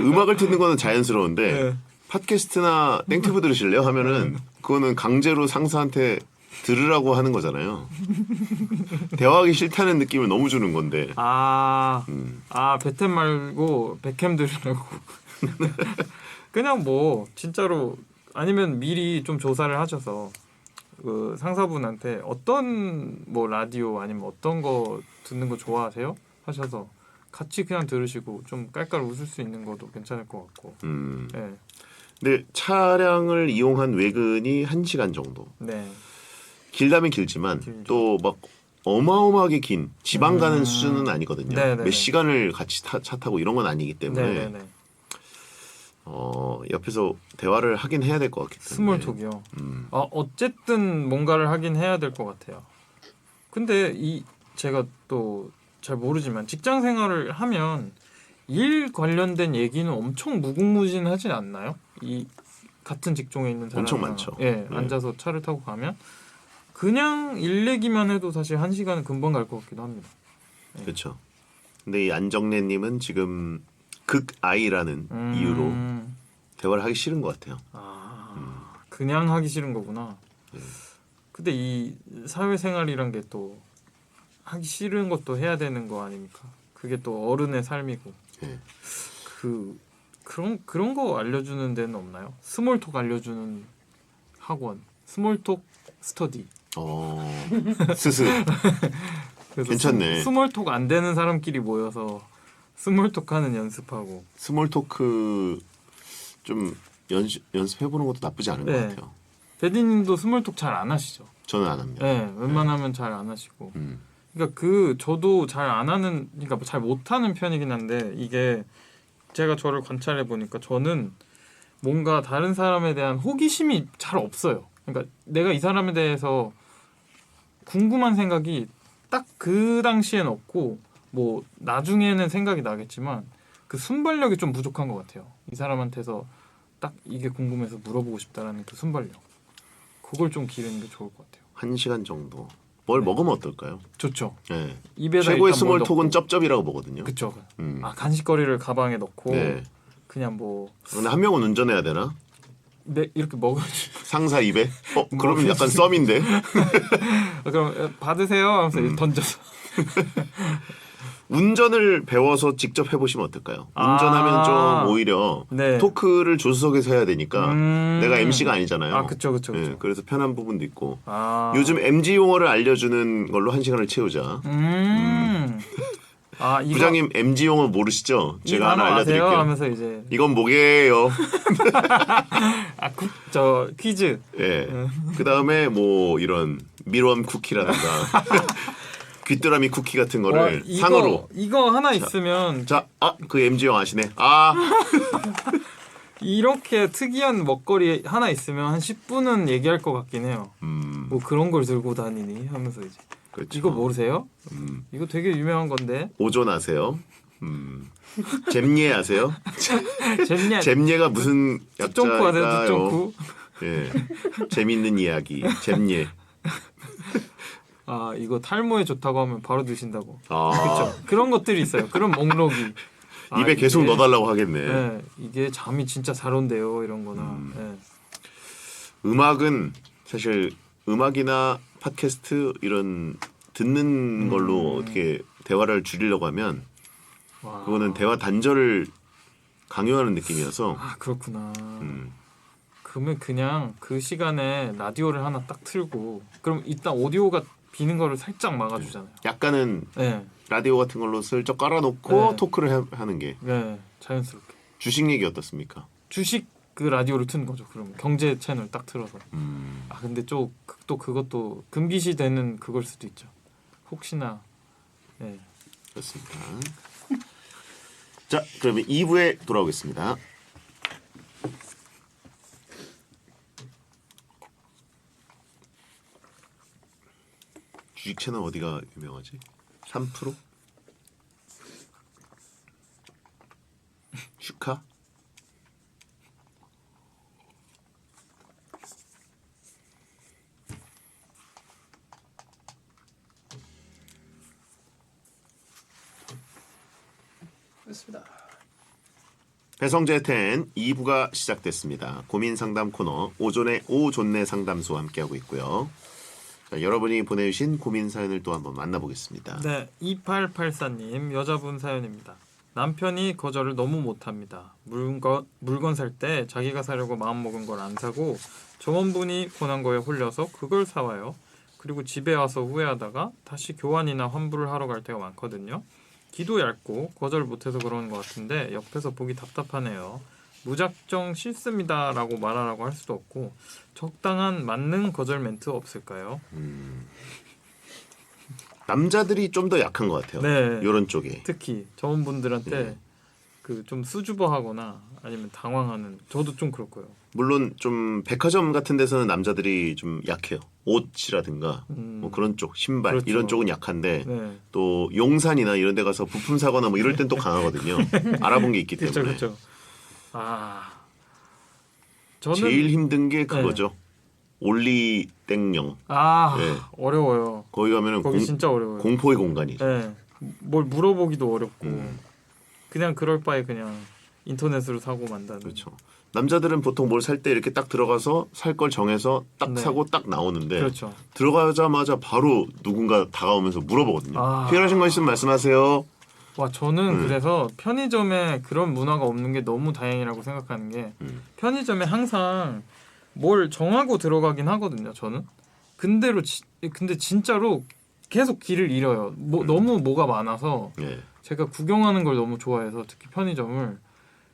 Speaker 1: 음악을 듣는 거는 자연스러운데
Speaker 3: 네.
Speaker 1: 팟캐스트나 땡튜브 들으실래요? 하면은 그거는 강제로 상사한테 들으라고 하는 거잖아요. 대화하기 싫다는 느낌을 너무 주는 건데.
Speaker 3: 베텐 말고 백햄 들으라고. 그냥 뭐 진짜로 아니면 미리 좀 조사를 하셔서 그 상사분한테 어떤 뭐 라디오 아니면 어떤 거 듣는 거 좋아하세요? 하셔서 같이 그냥 들으시고 좀 깔깔 웃을 수 있는 것도 괜찮을 것 같고. 네.
Speaker 1: 근데 차량을 이용한 외근이 1시간 정도.
Speaker 3: 네.
Speaker 1: 길다면 길지만
Speaker 3: 길죠.
Speaker 1: 또 막 어마어마하게 긴 지방 가는 수준은 아니거든요.
Speaker 3: 네네네.
Speaker 1: 몇 시간을 같이 차 타고 이런 건 아니기 때문에
Speaker 3: 네네네.
Speaker 1: 옆에서 대화를 하긴 해야 될 것 같기 때문에.
Speaker 3: 스몰톡이요. 어쨌든 뭔가를 하긴 해야 될 것 같아요. 근데 제가 또 잘 모르지만 직장 생활을 하면 일 관련된 얘기는 엄청 무궁무진하지 않나요? 이 같은 직종에 있는 사람
Speaker 1: 엄청 많죠.
Speaker 3: 예, 앉아서 차를 타고 가면 그냥 일 얘기만 해도 사실 1시간은 금방 갈 것 같기도 합니다.
Speaker 1: 그렇죠. 근데 이 안정래님은 지금 극아이라는 이유로 대화를 하기 싫은 것 같아요.
Speaker 3: 그냥 하기 싫은 거구나. 근데 이 사회생활이란 게 또 하기 싫은 것도 해야 되는 거 아닙니까? 그게 또 어른의 삶이고.
Speaker 1: 네.
Speaker 3: 그런 거 알려주는 데는 없나요? 스몰톡 알려주는 학원, 스몰톡 스터디.
Speaker 1: 스스.
Speaker 3: 그래서
Speaker 1: 괜찮네.
Speaker 3: 스몰톡 안 되는 사람끼리 모여서 스몰톡하는 연습하고.
Speaker 1: 스몰 토크 좀 연습해보는 것도 나쁘지 않은 것
Speaker 3: 네.
Speaker 1: 같아요.
Speaker 3: 대디님도 스몰톡 잘 안 하시죠?
Speaker 1: 저는 안 합니다.
Speaker 3: 네, 웬만하면 잘 안 하시고.
Speaker 1: 음.
Speaker 3: 그러니까 저도 잘 안 하는, 그러니까 잘 못하는 편이긴 한데 이게 제가 저를 관찰해 보니까 저는 뭔가 다른 사람에 대한 호기심이 잘 없어요. 그러니까 내가 이 사람에 대해서 궁금한 생각이 딱 그 당시엔 없고 뭐 나중에는 생각이 나겠지만 그 순발력이 좀 부족한 것 같아요. 이 사람한테서 딱 이게 궁금해서 물어보고 싶다라는 그 순발력. 그걸 좀 기르는 게 좋을 것 같아요.
Speaker 1: 1시간 정도. 뭘 먹으면 어떨까요?
Speaker 3: 좋죠.
Speaker 1: 네.
Speaker 3: 입에다
Speaker 1: 최고의
Speaker 3: 일단 뭘
Speaker 1: 스몰톡은
Speaker 3: 넣고.
Speaker 1: 쩝쩝이라고 보거든요.
Speaker 3: 그쵸.
Speaker 1: 음.
Speaker 3: 간식거리를 가방에 넣고
Speaker 1: 네.
Speaker 3: 그냥 뭐
Speaker 1: 근데 한 명은 운전해야 되나?
Speaker 3: 이렇게 먹어주고
Speaker 1: 상사 입에? 그러면
Speaker 3: 뭐,
Speaker 1: 약간 썸인데.
Speaker 3: 그럼 받으세요 하면서 이렇게 던져서
Speaker 1: 운전을 배워서 직접 해보시면 어떨까요? 운전하면 좀 오히려
Speaker 3: 네.
Speaker 1: 토크를 조수석에서 해야 되니까 내가 MC가 아니잖아요.
Speaker 3: 아 그쵸.
Speaker 1: 예, 그래서 편한 부분도 있고.
Speaker 3: 아.
Speaker 1: 요즘 MG 용어를 알려주는 걸로 1시간을 채우자.
Speaker 3: 아 이거
Speaker 1: 부장님 MG 용어 모르시죠?
Speaker 3: 이
Speaker 1: 제가 하나
Speaker 3: 단어 아세요?
Speaker 1: 알려드릴게요.
Speaker 3: 하면서 이제
Speaker 1: 이건 뭐게요?
Speaker 3: 저 퀴즈.
Speaker 1: 예. 그 다음에 뭐 이런 밀웜 쿠키라든가 귀뚜라미 쿠키 같은
Speaker 3: 와,
Speaker 1: 거를 상어로.
Speaker 3: 이거 하나 있으면
Speaker 1: 자, 그 MG 형 아시네. 아,
Speaker 3: 이렇게 특이한 먹거리 하나 있으면 한 10분은 얘기할 것 같긴 해요. 뭐 그런 걸 들고 다니니 하면서 이제
Speaker 1: 그렇죠.
Speaker 3: 이거 모르세요? 이거 되게 유명한 건데.
Speaker 1: 오존 아세요? 잼예 아세요?
Speaker 3: 잼냐
Speaker 1: 잼예가 무슨
Speaker 3: tic종쿠 아세요?
Speaker 1: 약자일까요?
Speaker 3: tic종쿠?
Speaker 1: 예, 재밌는 이야기. 잼예.
Speaker 3: 아 이거 탈모에 좋다고 하면 바로 드신다고.
Speaker 1: 아,
Speaker 3: 그렇죠. 그런 것들이 있어요. 그런 목록이.
Speaker 1: 입에 계속
Speaker 3: 이게,
Speaker 1: 넣어달라고 하겠네.
Speaker 3: 네, 이게 잠이 진짜 잘 온대요. 이런 거나. 네.
Speaker 1: 음악은 사실 음악이나 팟캐스트 이런 듣는 걸로 어떻게 대화를 줄이려고 하면
Speaker 3: 와.
Speaker 1: 그거는 대화 단절을 강요하는 느낌이어서
Speaker 3: 아 그렇구나.
Speaker 1: 음,
Speaker 3: 그러면 그냥 그 시간에 라디오를 하나 딱 틀고 그럼 일단 오디오가 비는 거를 살짝 막아주잖아요.
Speaker 1: 약간은
Speaker 3: 네,
Speaker 1: 라디오 같은 걸로 슬쩍 깔아놓고
Speaker 3: 네.
Speaker 1: 토크를 하는 게.
Speaker 3: 네, 자연스럽게.
Speaker 1: 주식 얘기 어떻습니까?
Speaker 3: 주식 그 라디오를 트는 거죠. 그럼 경제 채널 딱 틀어서. 아 근데 또 그것도 금기시 되는 그걸 수도 있죠. 혹시나. 네.
Speaker 1: 그렇습니다. 자, 그러면 2부에 돌아오겠습니다. 주식 채널 어디가 유명하지? 3%? 슈카?
Speaker 4: 그렇습니다.
Speaker 1: 배성재 텐 2부가 시작됐습니다. 고민 상담 코너 오존의 오존내 상담소와 함께하고 있고요. 자, 여러분이 보내주신 고민 사연을 또 한번 만나보겠습니다.
Speaker 3: 네, 2884님 여자분 사연입니다. 남편이 거절을 너무 못합니다. 물건 살 때 자기가 사려고 마음먹은 걸 안 사고 점원분이 권한 거에 홀려서 그걸 사와요. 그리고 집에 와서 후회하다가 다시 교환이나 환불을 하러 갈 때가 많거든요. 기도 얇고 거절 못해서 그러는 것 같은데 옆에서 보기 답답하네요. 무작정 싫습니다라고 말하라고 할 수도 없고 적당한 맞는 거절 멘트 없을까요?
Speaker 1: 남자들이 좀 더 약한 것 같아요.
Speaker 3: 네.
Speaker 1: 이런 쪽에.
Speaker 3: 특히 점원분들한테
Speaker 1: 네.
Speaker 3: 그 좀 수줍어하거나 아니면 당황하는 저도 좀 그럴 거예요.
Speaker 1: 물론 좀 백화점 같은 데서는 남자들이 좀 약해요. 옷이라든가 뭐 그런 쪽, 신발
Speaker 3: 그렇죠.
Speaker 1: 이런 쪽은 약한데
Speaker 3: 네.
Speaker 1: 또 용산이나 이런 데 가서 부품 사거나 뭐 이럴 땐 또 강하거든요. 알아본 게 있기 때문에.
Speaker 3: 그렇죠, 그렇죠. 아, 저는
Speaker 1: 제일 힘든 게 그거죠. 올리땡령. 네.
Speaker 3: 어려워요.
Speaker 1: 거기 가면은
Speaker 3: 거기 진짜 어려워요.
Speaker 1: 공포의 공간이죠.
Speaker 3: 네, 뭘 물어보기도 어렵고 그냥 그럴 바에 그냥 인터넷으로 사고 만다는.
Speaker 1: 그렇죠. 남자들은 보통 뭘 살 때 이렇게 딱 들어가서 살 걸 정해서 딱
Speaker 3: 네.
Speaker 1: 사고 딱 나오는데
Speaker 3: 그렇죠.
Speaker 1: 들어가자마자 바로 누군가 다가오면서 물어보거든요.
Speaker 3: 아.
Speaker 1: 필요하신 거 있으면 말씀하세요.
Speaker 3: 와 저는 그래서 편의점에 그런 문화가 없는 게 너무 다행이라고 생각하는 게 편의점에 항상 뭘 정하고 들어가긴 하거든요. 저는 근데 진짜로 계속 길을 잃어요. 너무 뭐가 많아서
Speaker 1: 예.
Speaker 3: 제가 구경하는 걸 너무 좋아해서 특히 편의점을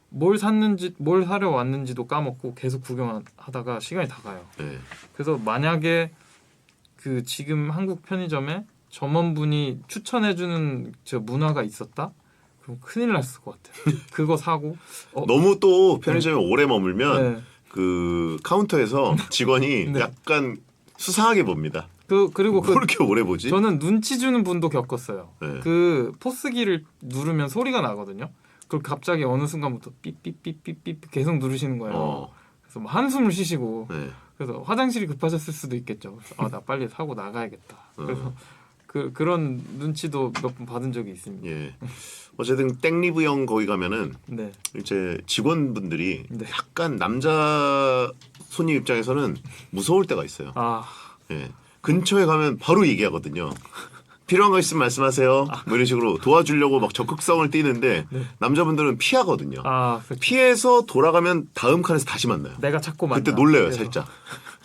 Speaker 3: 뭘 샀는지 뭘 사려 왔는지도 까먹고 계속 구경하다가 시간이 다 가요.
Speaker 1: 예.
Speaker 3: 그래서 만약에 그 지금 한국 편의점에 점원분이 추천해주는 저 문화가 있었다? 그럼 큰일 났을 것 같아요. 그거 사고
Speaker 1: 너무 또 편의점에 오래 머물면
Speaker 3: 네.
Speaker 1: 그 카운터에서 직원이
Speaker 3: 네.
Speaker 1: 약간 수상하게 봅니다.
Speaker 3: 그리고
Speaker 1: 뭐 이렇게 오래 보지?
Speaker 3: 저는 눈치 주는 분도 겪었어요.
Speaker 1: 네.
Speaker 3: 그 포스기를 누르면 소리가 나거든요. 그걸 갑자기 어느 순간부터 삐삐삐삐삐 계속 누르시는 거예요.
Speaker 1: 어.
Speaker 3: 그래서 뭐 한숨을 쉬시고
Speaker 1: 네.
Speaker 3: 그래서 화장실이 급하셨을 수도 있겠죠. 그래서 나 빨리 사고 나가야겠다. 그래서 그런 눈치도 몇 번 받은 적이 있습니다.
Speaker 1: 예. 어쨌든 땡리브형 거기 가면은
Speaker 3: 네.
Speaker 1: 이제 직원분들이
Speaker 3: 네.
Speaker 1: 약간 남자 손님 입장에서는 무서울 때가 있어요.
Speaker 3: 아,
Speaker 1: 예. 근처에 가면 바로 얘기하거든요. 필요한 거 있으면 말씀하세요. 뭐 이런 식으로 도와주려고 막 적극성을 띠는데 남자분들은 피하거든요.
Speaker 3: 그렇죠.
Speaker 1: 피해서 돌아가면 다음 칸에서 다시 만나요.
Speaker 3: 내가 찾고 만나.
Speaker 1: 그때 놀래요,
Speaker 3: 그래서.
Speaker 1: 살짝.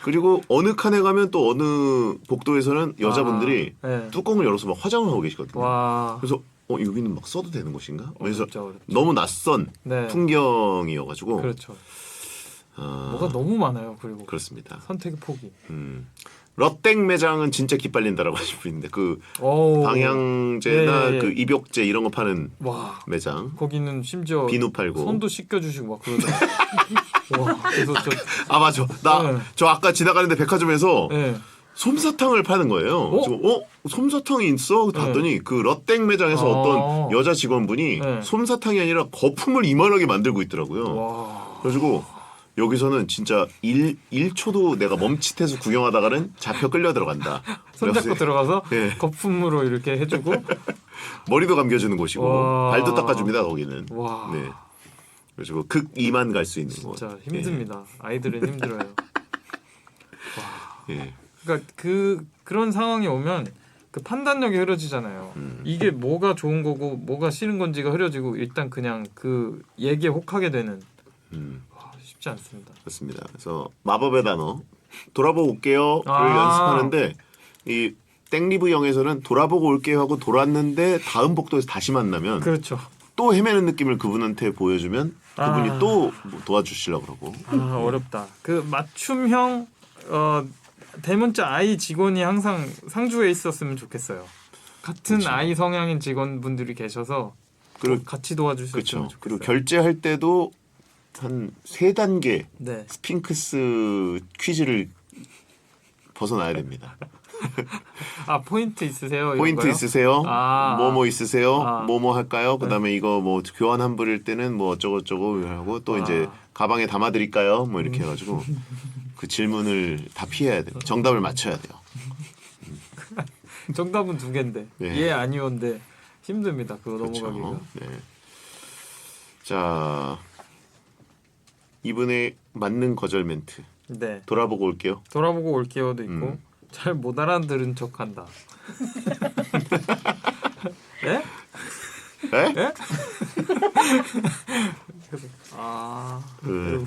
Speaker 1: 그리고 어느 칸에 가면 또 어느 복도에서는 여자분들이
Speaker 3: 네.
Speaker 1: 뚜껑을 열어서 막 화장을 하고 계시거든요.
Speaker 3: 와.
Speaker 1: 그래서 여기는 막 써도 되는 곳인가? 그래서
Speaker 3: 어렵죠.
Speaker 1: 너무 낯선
Speaker 3: 네.
Speaker 1: 풍경이어가지고
Speaker 3: 그렇죠. 뭐가 너무 많아요. 그리고
Speaker 1: 그렇습니다.
Speaker 3: 선택의 폭이.
Speaker 1: 럿땡 매장은 진짜 기빨린다라고 하실 분 있는데 그
Speaker 3: 오.
Speaker 1: 방향제나
Speaker 3: 예, 예.
Speaker 1: 그 입욕제 이런 거 파는
Speaker 3: 와.
Speaker 1: 매장
Speaker 3: 거기는 심지어
Speaker 1: 비누 팔고
Speaker 3: 손도 씻겨주시고 막 그러더라고요. 와. 그래서
Speaker 1: 아 맞아 나 저
Speaker 3: 네.
Speaker 1: 아까 지나가는데 백화점에서
Speaker 3: 네.
Speaker 1: 솜사탕을 파는 거예요. 지금 솜사탕이 있어? 봤더니 그 럿땡 매장에서 어떤 여자 직원분이
Speaker 3: 네.
Speaker 1: 솜사탕이 아니라 거품을 이만하게 만들고 있더라고요.
Speaker 3: 와.
Speaker 1: 그래가지고 여기서는 진짜 1초도 내가 멈칫해서 구경하다가는 잡혀 끌려 들어간다.
Speaker 3: 손잡고
Speaker 1: 그래서
Speaker 3: 들어가서
Speaker 1: 예.
Speaker 3: 거품으로 이렇게 해주고.
Speaker 1: 머리도 감겨주는 곳이고
Speaker 3: 와.
Speaker 1: 발도 닦아줍니다 거기는.
Speaker 3: 와.
Speaker 1: 네. 그리고 극 2만 갈 수 있는 곳.
Speaker 3: 진짜 힘듭니다. 아이들은 힘들어요.
Speaker 1: 예.
Speaker 3: 그러니까 그런 상황이 오면 그 판단력이 흐려지잖아요. 이게 뭐가 좋은 거고 뭐가 싫은 건지가 흐려지고 일단 그냥 그 얘기에 혹하게 되는. 와, 쉽지 않습니다.
Speaker 1: 그렇습니다. 그래서 마법의 단어 돌아보고 올게요를
Speaker 3: 아.
Speaker 1: 연습하는데 이 땡리브형에서는 돌아보고 올게요 하고 돌았는데 다음 복도에서 다시 만나면
Speaker 3: 그렇죠.
Speaker 1: 또 헤매는 느낌을 그분한테 보여주면 그분이
Speaker 3: 아.
Speaker 1: 또뭐 도와주시려고 그러고.
Speaker 3: 어렵다. 그 맞춤형 대문자 아이 직원이 항상 상주에 있었으면 좋겠어요. 같은
Speaker 1: 그쵸.
Speaker 3: 아이 성향인 직원분들이 계셔서
Speaker 1: 그리고
Speaker 3: 같이 도와주셨으면
Speaker 1: 그렇죠.
Speaker 3: 좋겠어요.
Speaker 1: 그리고 결제할 때도 한 3단계
Speaker 3: 네.
Speaker 1: 스핑크스 퀴즈를 벗어나야 됩니다.
Speaker 3: 포인트 있으세요?
Speaker 1: 포인트
Speaker 3: 이런가요?
Speaker 1: 있으세요?
Speaker 3: 아.
Speaker 1: 뭐뭐 있으세요?
Speaker 3: 아.
Speaker 1: 뭐뭐 할까요? 그다음에 이거 뭐 교환 환불일 때는 뭐 어쩌고저쩌고 하고 또
Speaker 3: 아.
Speaker 1: 이제 가방에 담아드릴까요? 뭐 이렇게 해가지고 그 질문을 다 피해야 돼요. 정답을 맞춰야 돼요.
Speaker 3: 정답은 2개인데
Speaker 1: 네.
Speaker 3: 예 아니오인데 힘듭니다. 그거
Speaker 1: 그렇죠.
Speaker 3: 넘어가기가.
Speaker 1: 네. 자 이분의 맞는 거절 멘트
Speaker 3: 네.
Speaker 1: 돌아보고 올게요.
Speaker 3: 돌아보고 올게요도 있고 잘 못 알아들은 척한다. 예?
Speaker 1: 에?
Speaker 3: 예?
Speaker 1: 그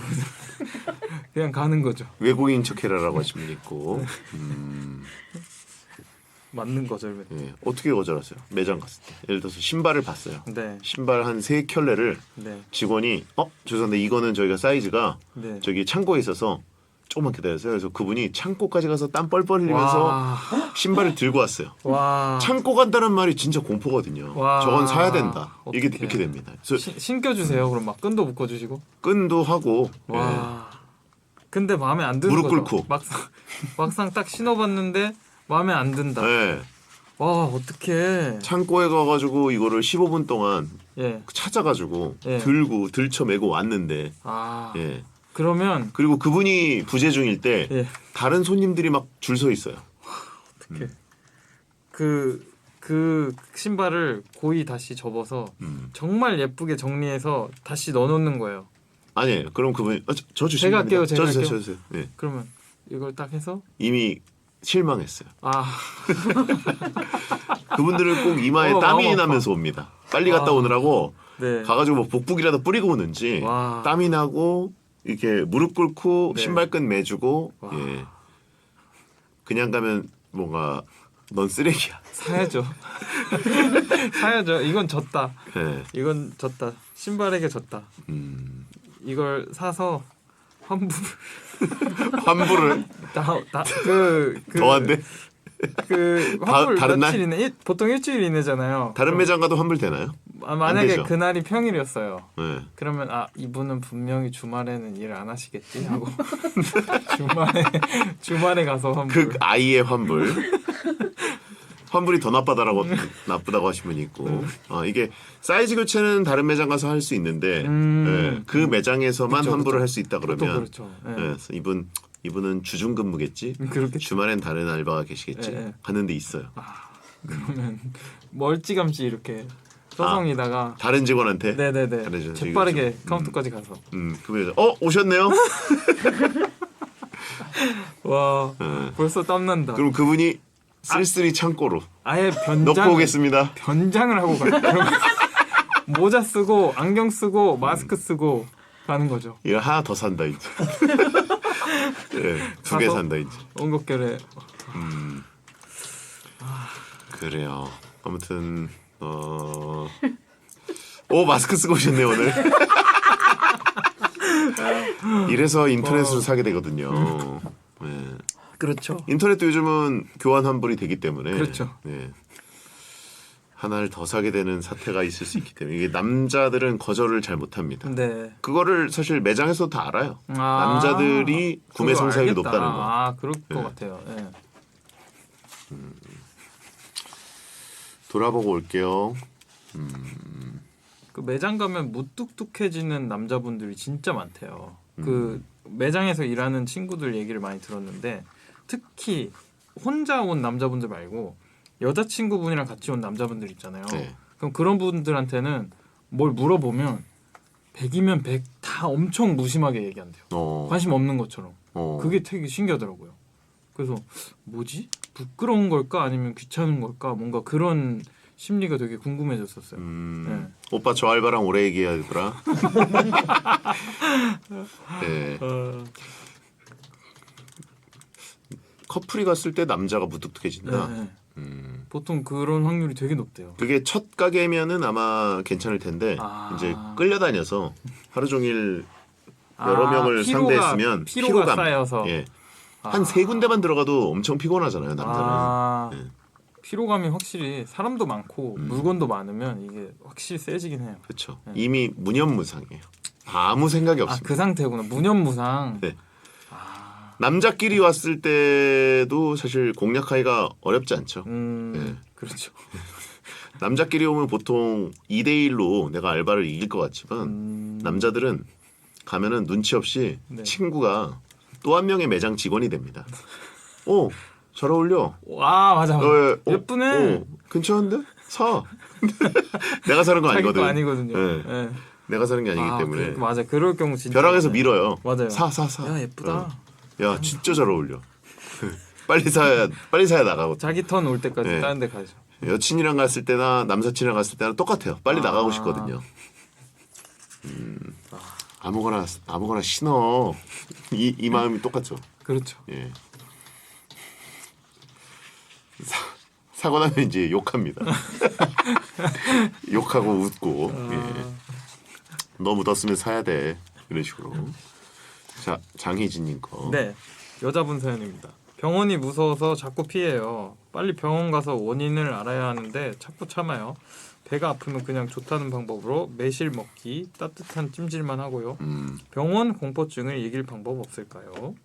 Speaker 3: 그냥 가는 거죠.
Speaker 1: 외국인 척해라라고 하신 분 있고
Speaker 3: 맞는 거절 멘트.
Speaker 1: 예. 어떻게 거절하세요? 매장 갔을 때 예를 들어서 신발을 봤어요.
Speaker 3: 네.
Speaker 1: 신발 한 3켤레를
Speaker 3: 네.
Speaker 1: 직원이 죄송한데 이거는 저희가 사이즈가
Speaker 3: 네.
Speaker 1: 저기 창고에 있어서 조금만 기다려주세요. 그래서 그분이 창고까지 가서 땀 뻘뻘 흘리면서
Speaker 3: 와.
Speaker 1: 신발을 들고 왔어요.
Speaker 3: 와.
Speaker 1: 창고 간다는 말이 진짜 공포거든요.
Speaker 3: 와.
Speaker 1: 저건 사야 된다. 이게
Speaker 3: 어떡해.
Speaker 1: 이렇게 됩니다. 그래서
Speaker 3: 신겨 주세요. 그럼 막 끈도 묶어 주시고.
Speaker 1: 끈도 하고
Speaker 3: 와. 근데 마음에 안 드는
Speaker 1: 무릎
Speaker 3: 거죠.
Speaker 1: 꿇고.
Speaker 3: 막상 딱 신어 봤는데 마음에 안 든다.
Speaker 1: 예.
Speaker 3: 와, 어떡해.
Speaker 1: 창고에 가가지고 이거를 15분 동안
Speaker 3: 예.
Speaker 1: 찾아가지고
Speaker 3: 예.
Speaker 1: 들고 들쳐매고 왔는데
Speaker 3: 아.
Speaker 1: 예.
Speaker 3: 그러면
Speaker 1: 그리고 그분이 부재중일 때
Speaker 3: 예.
Speaker 1: 다른 손님들이 막 줄 서 있어요.
Speaker 3: 어떡해. 그 신발을 고이 다시 접어서 정말 예쁘게 정리해서 다시 넣어 놓는 거예요.
Speaker 1: 아니에요. 그럼 그분이 저 주시면
Speaker 3: 제가 할게요,
Speaker 1: 됩니다.
Speaker 3: 제가
Speaker 1: 저 주세요.
Speaker 3: 할게요.
Speaker 1: 저 주세요. 예.
Speaker 3: 그러면 이걸 딱 해서
Speaker 1: 이미 실망했어요.
Speaker 3: 아,
Speaker 1: 그분들은 꼭 이마에 땀이
Speaker 3: 마음 아파.
Speaker 1: 나면서 옵니다. 빨리 갔다 오느라고
Speaker 3: 네.
Speaker 1: 가가지고 뭐 복북이라도 뿌리고 오는지
Speaker 3: 와.
Speaker 1: 땀이 나고 이렇게 무릎 꿇고
Speaker 3: 네.
Speaker 1: 신발끈 매주고
Speaker 3: 와.
Speaker 1: 예. 그냥 가면 뭔가 넌 쓰레기야.
Speaker 3: 사야죠. 사야죠. 이건 졌다.
Speaker 1: 예.
Speaker 3: 이건 졌다. 신발에게 졌다. 이걸 사서
Speaker 1: 환불을 더한데
Speaker 3: 환불
Speaker 1: 다른 날?
Speaker 3: 며칠 이내 보통 일주일 이내잖아요.
Speaker 1: 다른 매장 가도 환불 되나요?
Speaker 3: 만약에
Speaker 1: 되죠.
Speaker 3: 그날이 평일이었어요.
Speaker 1: 예.
Speaker 3: 그러면 이분은 분명히 주말에는 일 안 하시겠지 하고 주말에 가서 환불.
Speaker 1: 그 아이의 환불. 환불이 더 나쁘다고 하신 분이 있고 이게 사이즈 교체는 다른 매장 가서 할 수 있는데 그 매장에서만
Speaker 3: 그쵸,
Speaker 1: 환불을
Speaker 3: 그쵸.
Speaker 1: 할 수 있다 그러면
Speaker 3: 그것도 그렇죠. 예.
Speaker 1: 그래서 이분은 주중 근무겠지.
Speaker 3: 그렇게
Speaker 1: 주말엔 다른 알바가 계시겠지.
Speaker 3: 예.
Speaker 1: 하는 데 있어요.
Speaker 3: 그러면 멀찌감치 이렇게 서성이다가
Speaker 1: 다른 직원한테.
Speaker 3: 네네네
Speaker 1: 잘해줘서
Speaker 3: 재빠르게
Speaker 1: 이거 좀,
Speaker 3: 카운터까지 가서
Speaker 1: 그러면 오셨네요.
Speaker 3: 와 벌써 땀난다.
Speaker 1: 그럼 그분이 쓸쓸히 창고로
Speaker 3: 아예
Speaker 1: 넣고 오겠습니다.
Speaker 3: 변장을 하고 가요. 그럼 모자 쓰고 안경 쓰고 마스크 쓰고 가는 거죠.
Speaker 1: 이거 하나 더 산다 이제. 두 개
Speaker 3: 가서
Speaker 1: 산다 이제.
Speaker 3: 온곡결에
Speaker 1: 그래요. 아무튼 마스크 쓰고 오셨네 오늘. 이래서 인터넷으로 사게 되거든요. 네.
Speaker 3: 그렇죠.
Speaker 1: 인터넷도 요즘은 교환 환불이 되기 때문에
Speaker 3: 그렇죠.
Speaker 1: 네. 하나를 더 사게 되는 사태가 있을 수 있기 때문에 이게 남자들은 거절을 잘 못합니다.
Speaker 3: 네.
Speaker 1: 그거를 사실 매장에서도 다 알아요.
Speaker 3: 아,
Speaker 1: 남자들이 구매
Speaker 3: 그거
Speaker 1: 성사율이
Speaker 3: 알겠다.
Speaker 1: 높다는 거.
Speaker 3: 아 그럴 것
Speaker 1: 네.
Speaker 3: 같아요. 네.
Speaker 1: 돌아보고 올게요.
Speaker 3: 그 매장 가면 무뚝뚝해지는 남자분들이 진짜 많대요. 그 매장에서 일하는 친구들 얘기를 많이 들었는데 특히 혼자 온 남자분들 말고 여자친구분이랑 같이 온 남자분들 있잖아요.
Speaker 1: 네.
Speaker 3: 그럼 그런 분들한테는 뭘 물어보면 100이면 100 다 엄청 무심하게 얘기한대요. 관심 없는 것처럼. 그게 되게 신기하더라고요. 그래서 뭐지? 부끄러운 걸까? 아니면 귀찮은 걸까? 뭔가 그런 심리가 되게 궁금해졌었어요. 네.
Speaker 1: 오빠 저 알바랑 오래 얘기하더라. 네. 커플이 갔을 때 남자가 무뚝뚝해진다.
Speaker 3: 네. 보통 그런 확률이 되게 높대요.
Speaker 1: 그게 첫 가게면은 아마 괜찮을 텐데 이제 끌려다녀서 하루 종일 여러 명을 상대했으면
Speaker 3: 피로가 쌓여서
Speaker 1: 예. 한 세 군데만 들어가도 엄청 피곤하잖아요, 남자는. 네.
Speaker 3: 피로감이 확실히 사람도 많고 물건도 많으면 이게 확실히 세지긴 해요.
Speaker 1: 그렇죠. 이미 무념무상이에요. 아무 생각이 없습니다.
Speaker 3: 그 상태구나. 무념무상.
Speaker 1: 네. 남자끼리 왔을 때도 사실 공략하기가 어렵지 않죠. 네.
Speaker 3: 그렇죠.
Speaker 1: 남자끼리 오면 보통 2대1로 내가 알바를 이길 것 같지만 남자들은 가면은 눈치 없이
Speaker 3: 네.
Speaker 1: 친구가 또 한 명의 매장 직원이 됩니다. 잘 어울려.
Speaker 3: 와 맞아. 예쁘네.
Speaker 1: 괜찮은데? 사. 내가 사는 거
Speaker 3: 자기
Speaker 1: 아니거든.
Speaker 3: 거 아니거든요.
Speaker 1: 네.
Speaker 3: 네.
Speaker 1: 내가 사는 게 아니기 때문에.
Speaker 3: 맞아. 그럴 경우 진짜.
Speaker 1: 벼락에서
Speaker 3: 많아요.
Speaker 1: 밀어요.
Speaker 3: 맞아요.
Speaker 1: 사.
Speaker 3: 야 예쁘다.
Speaker 1: 야 진짜 잘 어울려. 빨리 사야 나가고.
Speaker 3: 자기 턴 올 때까지
Speaker 1: 네.
Speaker 3: 다른 데 가죠.
Speaker 1: 여친이랑 갔을 때나 남사친이랑 갔을 때나 똑같아요. 빨리 나가고 싶거든요. 아무거나 신어. 이 마음이 똑같죠.
Speaker 3: 그렇죠.
Speaker 1: 예. 사고 나면 이제 욕합니다. 욕하고 웃고. 예. 너 묻었으면 사야 돼. 이런 식으로. 자, 장희진님 거.
Speaker 3: 네, 여자분 사연입니다. 병원이 무서워서 자꾸 피해요. 빨리 병원 가서 원인을 알아야 하는데 자꾸 참아요. 배가 아프면 그냥 좋다는 방법으로 매실 먹기, 따뜻한 찜질만 하고요. 병원 공포증을 이길 방법 없을까요?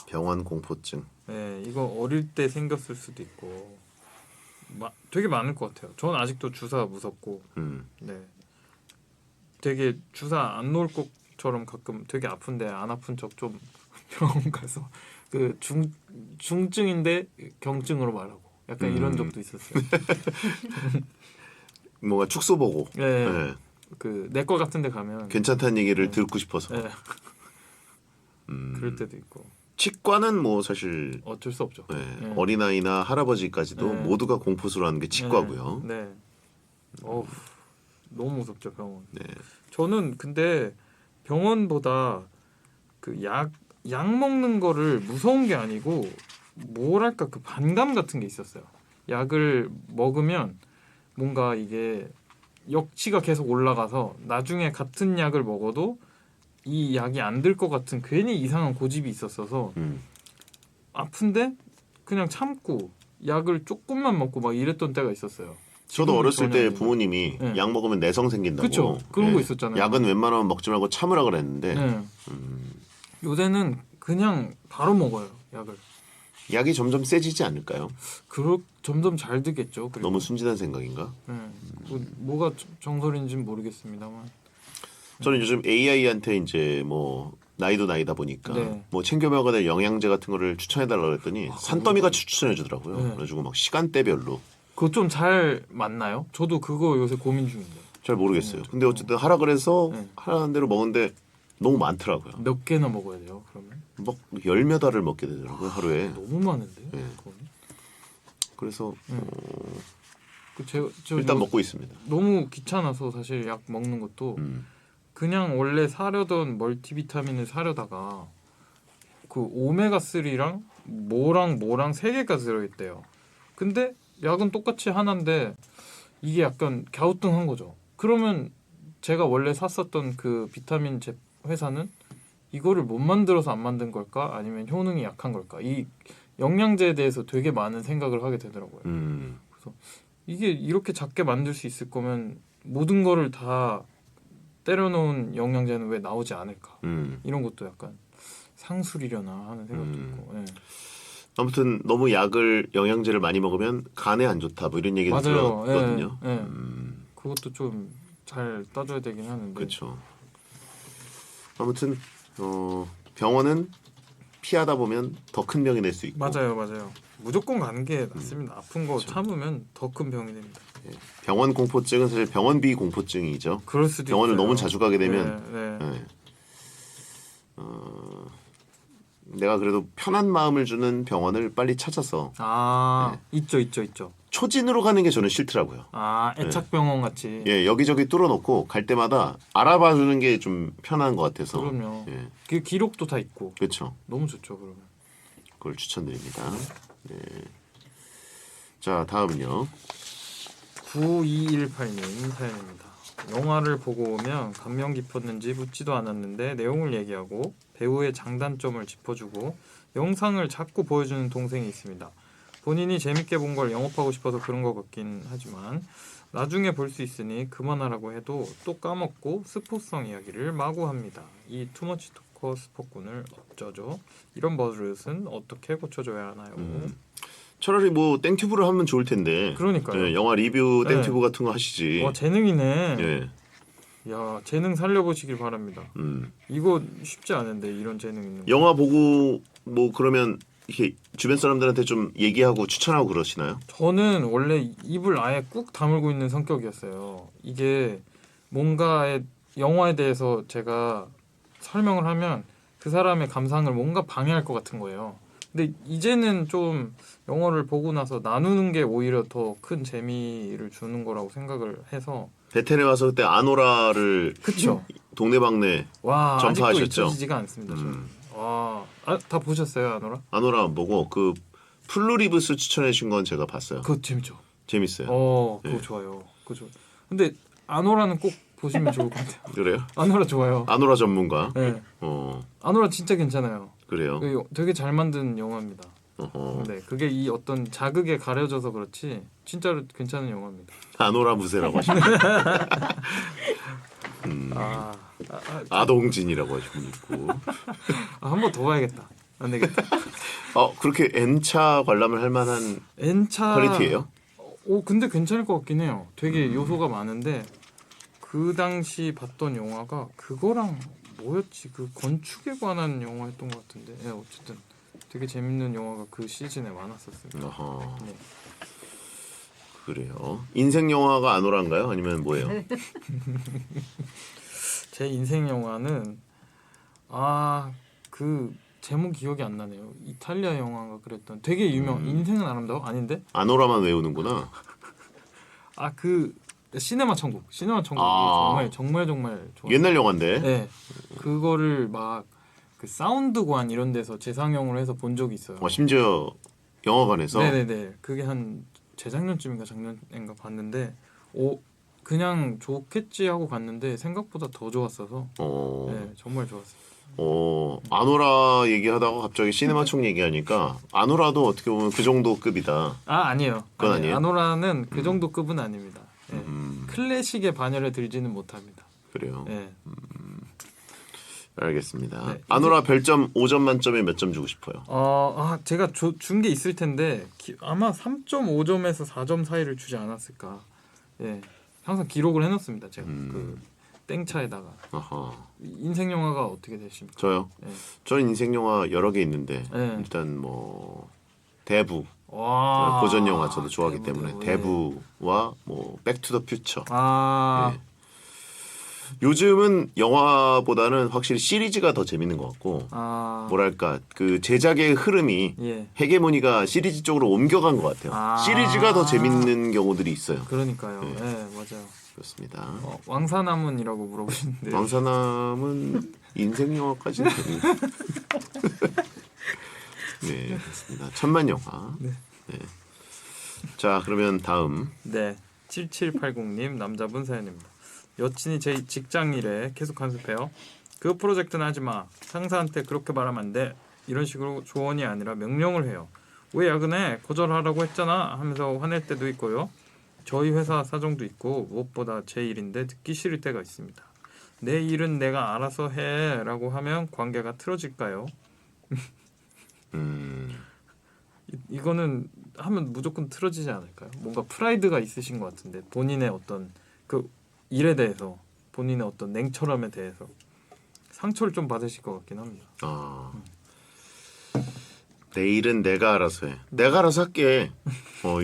Speaker 1: 병원 공포증.
Speaker 3: 네, 이거 어릴 때 생겼을 수도 있고 되게 많을 것 같아요. 전 아직도 주사 무섭고, 네, 되게 주사 안 놓을 것처럼 가끔 되게 아픈데 안 아픈 척 좀 병원 가서 그 중증인데 경증으로 말하고 약간 이런 적도 있었어요.
Speaker 1: 뭔가 축소 보고.
Speaker 3: 네,
Speaker 1: 네.
Speaker 3: 그 내과 같은데 가면
Speaker 1: 괜찮다는 얘기를 듣고 싶어서.
Speaker 3: 네. 그럴 때도 있고
Speaker 1: 치과는 뭐 사실
Speaker 3: 어쩔 수 없죠.
Speaker 1: 네,
Speaker 3: 네.
Speaker 1: 어린아이나 할아버지까지도
Speaker 3: 네.
Speaker 1: 모두가 공포스러워 하는 게 치과고요.
Speaker 3: 네. 어우, 너무 무섭죠 병원.
Speaker 1: 네.
Speaker 3: 저는 근데 병원보다 그 약 먹는 거를 무서운 게 아니고 뭐랄까 그 반감 같은 게 있었어요. 약을 먹으면 뭔가 이게 역치가 계속 올라가서 나중에 같은 약을 먹어도 이 약이 안 들 것 같은 괜히 이상한 고집이 있었어서 아픈데 그냥 참고 약을 조금만 먹고 막 이랬던 때가 있었어요.
Speaker 1: 저도 어렸을 때
Speaker 3: 아닌데.
Speaker 1: 부모님이
Speaker 3: 네.
Speaker 1: 약 먹으면 내성 생긴다고.
Speaker 3: 그쵸. 그런 거 있었잖아요.
Speaker 1: 약은 웬만하면 먹지 말고 참으라 그랬는데
Speaker 3: 네. 요새는 그냥 바로 먹어요 약을.
Speaker 1: 약이 점점 세지지 않을까요?
Speaker 3: 점점 잘 되겠죠. 그리고.
Speaker 1: 너무 순진한 생각인가?
Speaker 3: 네. 뭐가 정설인지는 모르겠습니다만.
Speaker 1: 저는 요즘 AI한테 이제 뭐 나이도 나이다 보니까
Speaker 3: 네.
Speaker 1: 뭐 챙겨 먹어야 될 영양제 같은 거를 추천해 달라고 했더니 산더미같이 추천해 주더라고요.
Speaker 3: 네.
Speaker 1: 그래가지고 막 시간대별로
Speaker 3: 그거 좀 잘 맞나요? 저도 그거 요새 고민 중인데.
Speaker 1: 잘 모르겠어요. 근데 어쨌든 하라 그래서
Speaker 3: 네.
Speaker 1: 하라는 대로 먹는데 너무 많더라고요.
Speaker 3: 몇 개나 먹어야 돼요? 그러면?
Speaker 1: 막 열 몇 알을 먹게 되더라고요 하루에.
Speaker 3: 너무 많은데.
Speaker 1: 네.
Speaker 3: 그거는?
Speaker 1: 그래서
Speaker 3: 저
Speaker 1: 일단
Speaker 3: 뭐
Speaker 1: 먹고 있습니다.
Speaker 3: 너무 귀찮아서 사실 약 먹는 것도
Speaker 1: 음.
Speaker 3: 그냥 원래 사려던 멀티비타민을 사려다가 그 오메가 3랑 뭐랑 세 개가 들어있대요. 근데 약은 똑같이 하나인데 이게 약간 갸우뚱한 거죠. 그러면 제가 원래 샀었던 그 비타민 회사는 이거를 못 만들어서 안 만든 걸까? 아니면 효능이 약한 걸까? 이 영양제에 대해서 되게 많은 생각을 하게 되더라고요. 이게 이렇게 작게 만들 수 있을 거면 모든 거를 다 때려놓은 영양제는 왜 나오지 않을까? 이런 것도 약간 상술이려나 하는 생각도 있고. 예.
Speaker 1: 아무튼 너무 영양제를 많이 먹으면 간에 안 좋다 뭐 이런 얘기를
Speaker 3: 맞아요.
Speaker 1: 들었거든요.
Speaker 3: 예, 예. 그것도 좀 잘 따져야 되긴 하는데.
Speaker 1: 그렇죠. 아무튼 병원은 피하다 보면 더 큰 병이 될 수 있고.
Speaker 3: 맞아요. 무조건 가는 게 낫습니다. 아픈 거
Speaker 1: 그렇죠.
Speaker 3: 참으면 더 큰 병이 됩니다.
Speaker 1: 병원 공포증은 사실 병원비 공포증이죠.
Speaker 3: 그럴 수도
Speaker 1: 병원을
Speaker 3: 있어요.
Speaker 1: 너무 자주 가게 되면
Speaker 3: 네.
Speaker 1: 내가 그래도 편한 마음을 주는 병원을 빨리 찾아서
Speaker 3: 있죠.
Speaker 1: 초진으로 가는 게 저는 싫더라고요.
Speaker 3: 애착병원 같이.
Speaker 1: 예, 여기저기 뚫어놓고 갈 때마다 알아봐 주는 게 좀 편한 것 같아서.
Speaker 3: 그럼요.
Speaker 1: 예,
Speaker 3: 그 기록도 다 있고.
Speaker 1: 그렇죠.
Speaker 3: 너무 좋죠, 그러면.
Speaker 1: 그걸 추천드립니다. 네. 자, 다음은요.
Speaker 3: 9218님 사연입니다. 영화를 보고 오면 감명 깊었는지 묻지도 않았는데 내용을 얘기하고 배우의 장단점을 짚어주고 영상을 자꾸 보여주는 동생이 있습니다. 본인이 재밌게 본 걸 영업하고 싶어서 그런 것 같긴 하지만 나중에 볼 수 있으니 그만하라고 해도 또 까먹고 스포성 이야기를 마구 합니다. 이 투머치 토커 스포꾼을 어쩌죠? 이런 버릇은 어떻게 고쳐줘야 하나요?
Speaker 1: 차라리 뭐 땡튜브를 하면 좋을 텐데.
Speaker 3: 그러니까요.
Speaker 1: 예, 영화 리뷰 땡튜브 같은 거 하시지.
Speaker 3: 와 재능이네.
Speaker 1: 예.
Speaker 3: 야 재능 살려보시길 바랍니다. 이거 쉽지 않은데 이런 재능 있는 거.
Speaker 1: 영화 보고 뭐 그러면 이렇게 주변 사람들한테 좀 얘기하고 추천하고 그러시나요?
Speaker 3: 저는 원래 입을 아예 꾹 다물고 있는 성격이었어요. 이게 뭔가의 영화에 대해서 제가 설명을 하면 그 사람의 감상을 뭔가 방해할 것 같은 거예요. 근데 이제는 좀 영화를 보고 나서 나누는 게 오히려 더 큰 재미를 주는 거라고 생각을 해서.
Speaker 1: 베텐에 와서 그때 아노라를
Speaker 3: 그쵸.
Speaker 1: 동네방네
Speaker 3: 와
Speaker 1: 전파하셨죠?
Speaker 3: 아직도 잊혀지지가 않습니다. 저는. 와, 다 보셨어요 아노라?
Speaker 1: 아노라 안 보고 그 플루리브스 추천해 주신 건 제가 봤어요.
Speaker 3: 그거 재밌죠.
Speaker 1: 재밌어요.
Speaker 3: 그거
Speaker 1: 네.
Speaker 3: 좋아요. 그거 좋아. 근데 아노라는 꼭 보시면 좋을 것 같아요.
Speaker 1: 그래요?
Speaker 3: 아노라 좋아요.
Speaker 1: 아노라 전문가.
Speaker 3: 네.
Speaker 1: 어,
Speaker 3: 아노라 진짜 괜찮아요.
Speaker 1: 그래요.
Speaker 3: 되게 잘 만든 영화입니다.
Speaker 1: 어허.
Speaker 3: 네, 그게 이 어떤 자극에 가려져서 그렇지 진짜로 괜찮은 영화입니다.
Speaker 1: 아노라 무새라고 하시고 아동진이라고 하시고 있고.
Speaker 3: 한 번 더 봐야겠다. 안 되겠다.
Speaker 1: 그렇게 N차 관람을 할 만한
Speaker 3: N차
Speaker 1: 퀄리티예요?
Speaker 3: 근데 괜찮을 것 같긴 해요. 되게 요소가 많은데 그 당시 봤던 영화가 그거랑 뭐였지? 그 건축에 관한 영화였던 것 같은데. 네, 어쨌든 되게 재밌는 영화가 그 시즌에 많았었습니다.
Speaker 1: 어허.
Speaker 3: 네.
Speaker 1: 그래요. 인생 영화가 아노라인가요? 아니면 뭐예요?
Speaker 3: 제 인생 영화는 그 제목 기억이 안 나네요. 이탈리아 영화가 그랬던 되게 유명. 인생은 아름다워? 아닌데?
Speaker 1: 아노라만 외우는구나.
Speaker 3: 그 시네마 천국. 시네마 천국 정말 좋아요.
Speaker 1: 옛날 영화인데.
Speaker 3: 네. 그거를 막 그 사운드관 이런 데서 재상영을 해서 본 적이 있어요.
Speaker 1: 심지어 영화관에서.
Speaker 3: 네네네. 그게 한 재작년쯤인가 작년인가 봤는데 그냥 좋겠지 하고 갔는데 생각보다 더 좋았어서 네, 정말 좋았어요.
Speaker 1: 아노라 얘기하다가 갑자기 시네마총 얘기하니까 아노라도 어떻게 보면 그 정도 급이다.
Speaker 3: 아니에요.
Speaker 1: 그건 아니에요?
Speaker 3: 아노라는 그 정도 급은 아닙니다. 네. 클래식의 반열에 들지는 못합니다.
Speaker 1: 그래요.
Speaker 3: 네.
Speaker 1: 알겠습니다.
Speaker 3: 네,
Speaker 1: 아노라 별점 5점 만점에 몇 점 주고 싶어요?
Speaker 3: 제가 준 게 있을 텐데 아마 3.5점에서 4점 사이를 주지 않았을까. 예, 항상 기록을 해놓습니다. 제가 그 땡차에다가.
Speaker 1: 아하.
Speaker 3: 인생 영화가 어떻게 되십니까?
Speaker 1: 저요?
Speaker 3: 네.
Speaker 1: 저는 인생 영화 여러 개 있는데
Speaker 3: 네.
Speaker 1: 일단 뭐 대부
Speaker 3: 와,
Speaker 1: 고전 영화 저도 좋아하기
Speaker 3: 대부,
Speaker 1: 때문에
Speaker 3: 예.
Speaker 1: 대부와 뭐 백투더 퓨처.
Speaker 3: 아,
Speaker 1: 예. 요즘은 영화보다는 확실히 시리즈가 더 재밌는 것 같고 뭐랄까 그 제작의 흐름이
Speaker 3: 예.
Speaker 1: 헤게모니가 시리즈 쪽으로 옮겨간 것 같아요.
Speaker 3: 아.
Speaker 1: 시리즈가 더 재밌는 경우들이 있어요.
Speaker 3: 그러니까요.
Speaker 1: 네.
Speaker 3: 예, 맞아요.
Speaker 1: 그렇습니다.
Speaker 3: 왕사나문이라고 물어보시는데.
Speaker 1: 왕사남은 인생 영화까지는 되는. 네, 그렇습니다. 천만 영화.
Speaker 3: 네.
Speaker 1: 네. 자, 그러면 다음.
Speaker 3: 네, 7780님 남자분 사연입니다. 여친이 제 직장 일에 계속 간섭해요. 그 프로젝트는 하지 마. 상사한테 그렇게 말하면 안 돼. 이런 식으로 조언이 아니라 명령을 해요. 왜 야근해? 거절하라고 했잖아. 하면서 화낼 때도 있고요. 저희 회사 사정도 있고 무엇보다 제 일인데 듣기 싫을 때가 있습니다. 내 일은 내가 알아서 해라고 하면 관계가 틀어질까요? 이거는 하면 무조건 틀어지지 않을까요? 뭔가 프라이드가 있으신 것 같은데 본인의 어떤 그 일에 대해서 본인의 어떤 냉철함에 대해서 상처를 좀 받으실 것 같긴 합니다.
Speaker 1: 내 일은 내가 알아서 해. 내가 알아서 할게.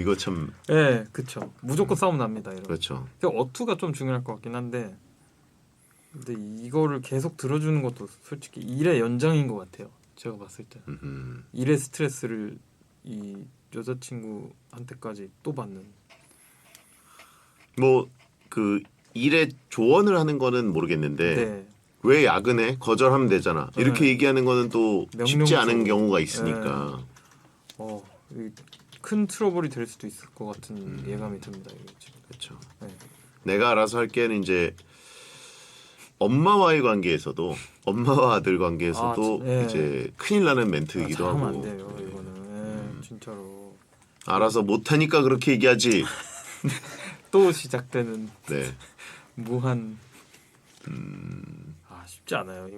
Speaker 1: 이거 참
Speaker 3: 네, 그렇죠. 무조건 싸움 납니다. 이런.
Speaker 1: 그렇죠.
Speaker 3: 어투가 좀 중요할 것 같긴 한데, 근데 이거를 계속 들어주는 것도 솔직히 일의 연장인 것 같아요. 제가 봤을 때 일의 스트레스를 이 여자친구한테까지 또 받는.
Speaker 1: 뭐 그 일에 조언을 하는 거는 모르겠는데
Speaker 3: 네.
Speaker 1: 왜 야근해? 거절하면 되잖아. 이렇게
Speaker 3: 네.
Speaker 1: 얘기하는 거는 또 쉽지
Speaker 3: 명령적으로.
Speaker 1: 않은 경우가 있으니까.
Speaker 3: 이 큰 트러블이 될 수도 있을 것 같은 예감이 듭니다. 이게 지금.
Speaker 1: 그렇죠.
Speaker 3: 네.
Speaker 1: 내가 알아서 할게는 이제 엄마와의 관계에서도 엄마와 아들 관계에서도
Speaker 3: 예.
Speaker 1: 이제 큰일 나는 멘트이기도
Speaker 3: 잘하면
Speaker 1: 하고.
Speaker 3: 안 돼요. 이거는 진짜로
Speaker 1: 알아서 못하니까 그렇게 얘기하지.
Speaker 3: 또 시작되는
Speaker 1: 네.
Speaker 3: 무한. 쉽지 않아요.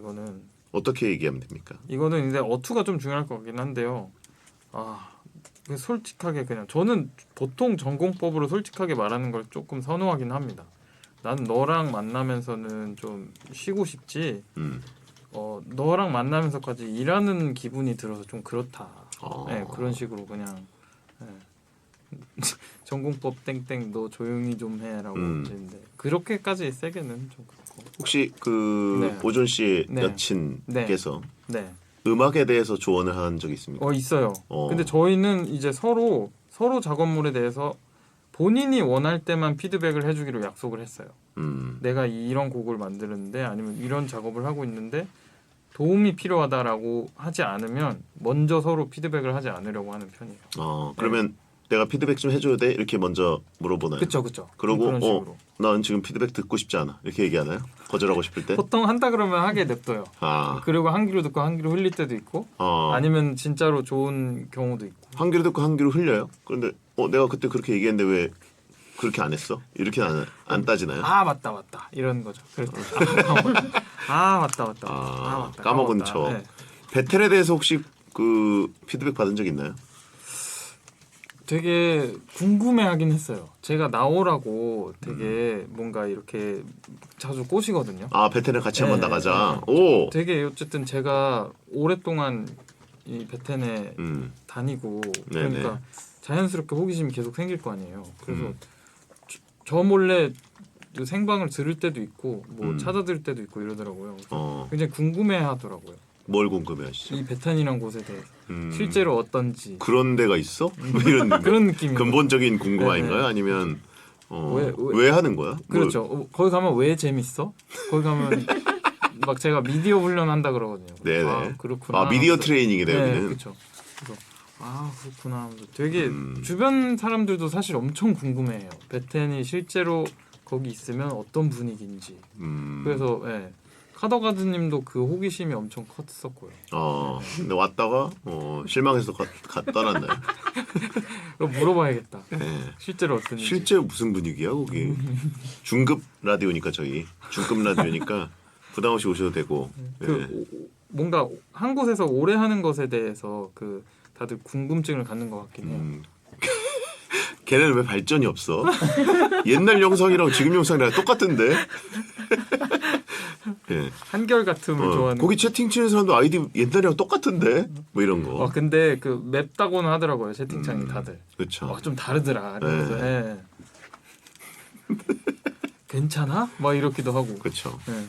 Speaker 1: 어떻게 얘기하면 됩니까?
Speaker 3: 이거는 이제 어투가 좀 중요할 것 같긴 한데요. 솔직하게 그냥 저는 보통 전공법으로 솔직하게 말하는 걸 조금 선호하긴 합니다. 난 너랑 만나면서는 좀 쉬고 싶지. 너랑 만나면서까지 일하는 기분이 들어서 좀 그렇다. 네, 그런 식으로 그냥 전공법 땡땡 너 조용히 좀 해라고 하는데 그렇게까지 세게는 좀 그렇고.
Speaker 1: 혹시 그
Speaker 3: 네.
Speaker 1: 오존 씨의
Speaker 3: 네.
Speaker 1: 여친께서
Speaker 3: 네.
Speaker 1: 음악에 대해서 조언을 한 적이 있습니까?
Speaker 3: 있어요. 근데 저희는 이제 서로 작업물에 대해서 본인이 원할 때만 피드백을 해주기로 약속을 했어요. 내가 이런 곡을 만드는데 아니면 이런 작업을 하고 있는데 도움이 필요하다라고 하지 않으면 먼저 서로 피드백을 하지 않으려고 하는 편이에요.
Speaker 1: 그러면 내가 피드백 좀 해줘야 돼? 이렇게 먼저 물어보나요?
Speaker 3: 그렇죠.
Speaker 1: 그러고
Speaker 3: 그런 식으로.
Speaker 1: 난 지금 피드백 듣고 싶지 않아. 이렇게 얘기하나요? 거절하고 싶을 때?
Speaker 3: 보통 한다 그러면 하게 냅둬요. 그리고 한 귀로 듣고 한 귀로 흘릴 때도 있고 아니면 진짜로 좋은 경우도 있고.
Speaker 1: 한 귀로 듣고 한 귀로 흘려요? 그런데 내가 그때 그렇게 얘기했는데 왜 그렇게 안 했어? 이렇게 안 따지나요?
Speaker 3: 맞다 이런 거죠. 그럴 때. 맞다. 맞다.
Speaker 1: 까먹은 척.
Speaker 3: 네.
Speaker 1: 베텔에 대해서 혹시 그 피드백 받은 적 있나요?
Speaker 3: 되게 궁금해하긴 했어요. 제가 나오라고 되게 뭔가 이렇게 자주 꼬시거든요.
Speaker 1: 베텔에 같이 한번
Speaker 3: 네,
Speaker 1: 나가자.
Speaker 3: 네.
Speaker 1: 오.
Speaker 3: 되게 어쨌든 제가 오랫동안 이 베텐에 다니고 그러니까 자연스럽게 호기심이 계속 생길 거 아니에요. 그래서 저 몰래 생방을 들을 때도 있고 뭐 찾아들 때도 있고 이러더라고요. 굉장히 궁금해하더라고요.
Speaker 1: 뭘 궁금해하시죠?
Speaker 3: 이 베탄이란 곳에 대해서 실제로 어떤지
Speaker 1: 그런 데가 있어? 뭐 이런
Speaker 3: 그런 느낌이
Speaker 1: 근본적인 궁금함인가요?
Speaker 3: 네네.
Speaker 1: 아니면
Speaker 3: 왜
Speaker 1: 왜 하는 거야?
Speaker 3: 그렇죠. 거기 가면 왜 재밌어? 거기 가면 막 제가 미디어 훈련한다 그러거든요.
Speaker 1: 네네.
Speaker 3: 그렇구나.
Speaker 1: 미디어 트레이닝이네
Speaker 3: 네,
Speaker 1: 여기는.
Speaker 3: 그렇죠. 그래서 그렇구나. 하면서 되게 주변 사람들도 사실 엄청 궁금해해요. 베텐이 실제로 거기 있으면 어떤 분위기인지. 그래서 카더가드님도 그 호기심이 엄청 컸었고요.
Speaker 1: 근데 왔다가 실망해서 떠났나요?
Speaker 3: 그럼 물어봐야겠다.
Speaker 1: 네.
Speaker 3: 실제로 어떤지.
Speaker 1: 실제 무슨 분위기야 거기? 중급 라디오니까 저희 중급 라디오니까 부담 없이 오셔도 되고.
Speaker 3: 그 뭔가 한 곳에서 오래 하는 것에 대해서 그 다들 궁금증을 갖는 것 같긴 해요.
Speaker 1: 걔네는 왜 발전이 없어? 옛날 영상이랑 지금 영상이랑 똑같은데. 예.
Speaker 3: 한결같음을 좋아하는.
Speaker 1: 거기 채팅 치는 사람도 아이디 옛날이랑 똑같은데. 뭐 이런 거.
Speaker 3: 근데 그 맵다고는 하더라고요 채팅창이 다들.
Speaker 1: 그렇죠.
Speaker 3: 좀 다르더라. 이러면서. 예. 괜찮아? 막 이렇기도 하고.
Speaker 1: 그렇죠.
Speaker 3: 예.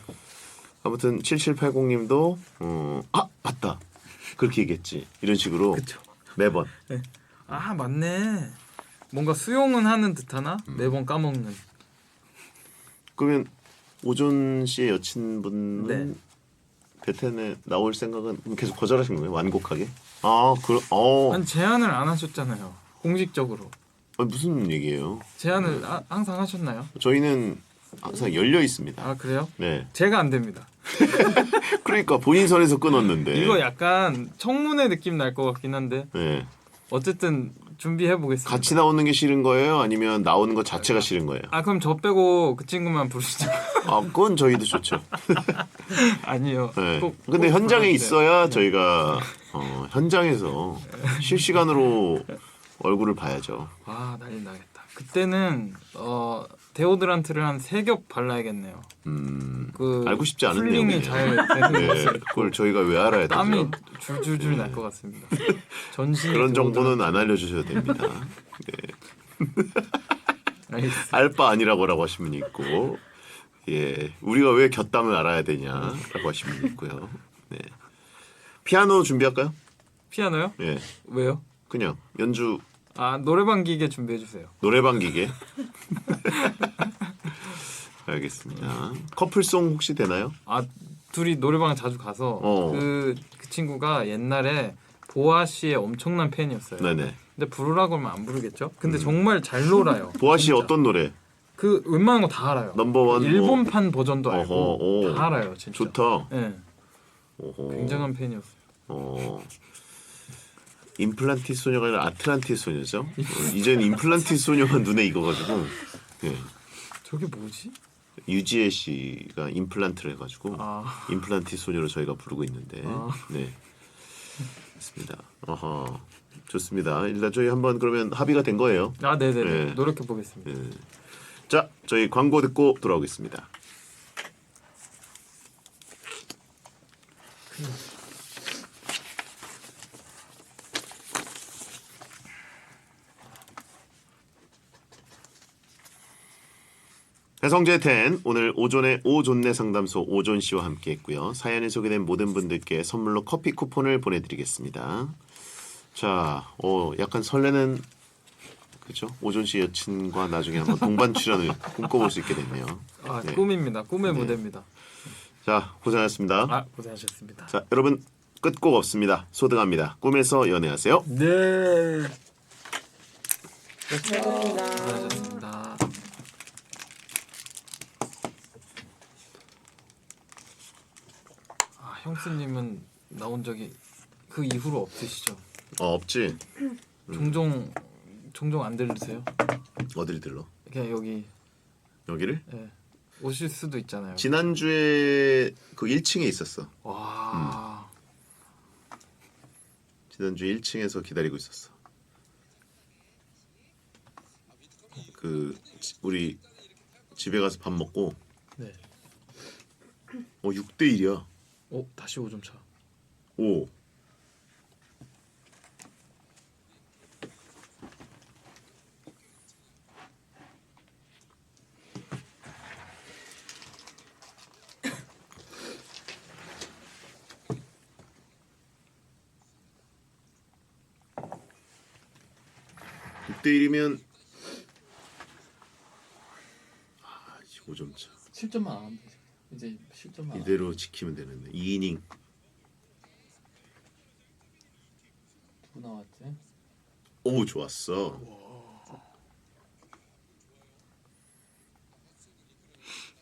Speaker 1: 아무튼 7780님도 맞다. 그렇게 얘기했지. 이런 식으로
Speaker 3: 그쵸.
Speaker 1: 매번.
Speaker 3: 아 맞네. 뭔가 수용은 하는 듯하나 매번 까먹는.
Speaker 1: 그러면 오존 씨의 여친분은
Speaker 3: 네.
Speaker 1: 베텐에 나올 생각은 계속 거절하신 거예요? 완곡하게?
Speaker 3: 아니 제안을 안 하셨잖아요. 공식적으로.
Speaker 1: 무슨 얘기예요?
Speaker 3: 제안을 항상 하셨나요?
Speaker 1: 저희는 항상 열려 있습니다.
Speaker 3: 아 그래요?
Speaker 1: 네.
Speaker 3: 제가 안 됩니다.
Speaker 1: 그러니까 본인 선에서 끊었는데.
Speaker 3: 이거 약간 청문회 느낌 날 것 같긴 한데
Speaker 1: 네.
Speaker 3: 어쨌든 준비해 보겠습니다.
Speaker 1: 같이 나오는 게 싫은 거예요? 아니면 나오는 것 자체가 싫은 거예요?
Speaker 3: 그럼 저 빼고 그 친구만 부르시죠.
Speaker 1: 그건 저희도 좋죠.
Speaker 3: 아니요.
Speaker 1: 네.
Speaker 3: 꼭
Speaker 1: 근데 현장에
Speaker 3: 불러주세요.
Speaker 1: 있어야 저희가 현장에서 실시간으로 얼굴을 봐야죠.
Speaker 3: 난리 나겠다. 그때는 데오드란트를 한 3겹 발라야겠네요. 그
Speaker 1: 알고 싶지 않은
Speaker 3: 쿨링이
Speaker 1: 내용이네요.
Speaker 3: 잘 되는
Speaker 1: 네,
Speaker 3: 것을
Speaker 1: 그걸 저희가 왜 알아야 되죠?
Speaker 3: 땀이 줄줄줄 날 것 같습니다. 전신
Speaker 1: 그런 정보는 안 알려주셔도 됩니다.
Speaker 3: 알겠습니다.
Speaker 1: 알바 아니라고라고 하시면 있고, 우리가 왜 곁담을 알아야 되냐라고 하시면 있고요. 네. 피아노 준비할까요?
Speaker 3: 피아노요?
Speaker 1: 예,
Speaker 3: 왜요?
Speaker 1: 그냥 연주
Speaker 3: 노래방 기계 준비해 주세요.
Speaker 1: 노래방 기계. 알겠습니다. 커플송 혹시 되나요?
Speaker 3: 둘이 노래방 자주 가서 그 친구가 옛날에 보아 씨의 엄청난 팬이었어요.
Speaker 1: 네네.
Speaker 3: 근데 부르라고 하면 안 부르겠죠? 근데 정말 잘 놀아요.
Speaker 1: 보아 씨
Speaker 3: 진짜.
Speaker 1: 어떤 노래?
Speaker 3: 그 웬만한 거 다 알아요.
Speaker 1: 넘버원
Speaker 3: 일본판 버전도 알고
Speaker 1: 어허,
Speaker 3: 다 알아요, 진짜.
Speaker 1: 좋다.
Speaker 3: 네,
Speaker 1: 오호.
Speaker 3: 굉장한 팬이었어요.
Speaker 1: 임플란티 소녀가 아니라 아틀란티 소녀죠. 이제는 임플란티 소녀가 눈에 익어가지고
Speaker 3: 저게 뭐지?
Speaker 1: 유지혜 씨가 임플란트를 해가지고
Speaker 3: 아.
Speaker 1: 임플란티 소녀로 저희가 부르고 있는데
Speaker 3: 아.
Speaker 1: 네 좋습니다. 좋습니다. 일단 저희 한번 그러면 합의가 된 거예요.
Speaker 3: 네네네.
Speaker 1: 네.
Speaker 3: 노력해 보겠습니다.
Speaker 1: 자, 저희 광고 듣고 돌아오겠습니다. 배성재 10 오늘 오존의 오존내 상담소 오존 씨와 함께했고요. 사연이 소개된 모든 분들께 선물로 커피 쿠폰을 보내드리겠습니다. 자, 약간 설레는 그죠? 오존 씨 여친과 나중에 한번 동반 출연을 꿈꿔볼 수 있게 됐네요. 네.
Speaker 3: 꿈입니다. 꿈의 무대입니다.
Speaker 1: 자, 고생하셨습니다.
Speaker 3: 고생하셨습니다.
Speaker 1: 자, 여러분 끝곡 없습니다. 소등합니다. 꿈에서 연애하세요.
Speaker 3: 네.
Speaker 2: 감사합니다.
Speaker 3: 고생하셨습니다. 형수님은 나온 적이 그 이후로 없으시죠?
Speaker 1: 없지.
Speaker 3: 종종 안 들리세요?
Speaker 1: 어딜 들러?
Speaker 3: 그냥
Speaker 1: 여기를?
Speaker 3: 오실 수도 있잖아요.
Speaker 1: 지난주에 그 1층에 있었어.
Speaker 3: 와.
Speaker 1: 지난주 1층에서 기다리고 있었어. 우리 집에 가서 밥 먹고
Speaker 3: 네.
Speaker 1: 6대 1이야.
Speaker 3: 다시 5점 차.
Speaker 1: 오. 대 1이면 5점 차.
Speaker 4: 7점만 안 하면 되죠. 이제 10점만.
Speaker 1: 이대로 지키면 되는데 2이닝.
Speaker 4: 누구 나왔지?
Speaker 1: 오, 좋았어.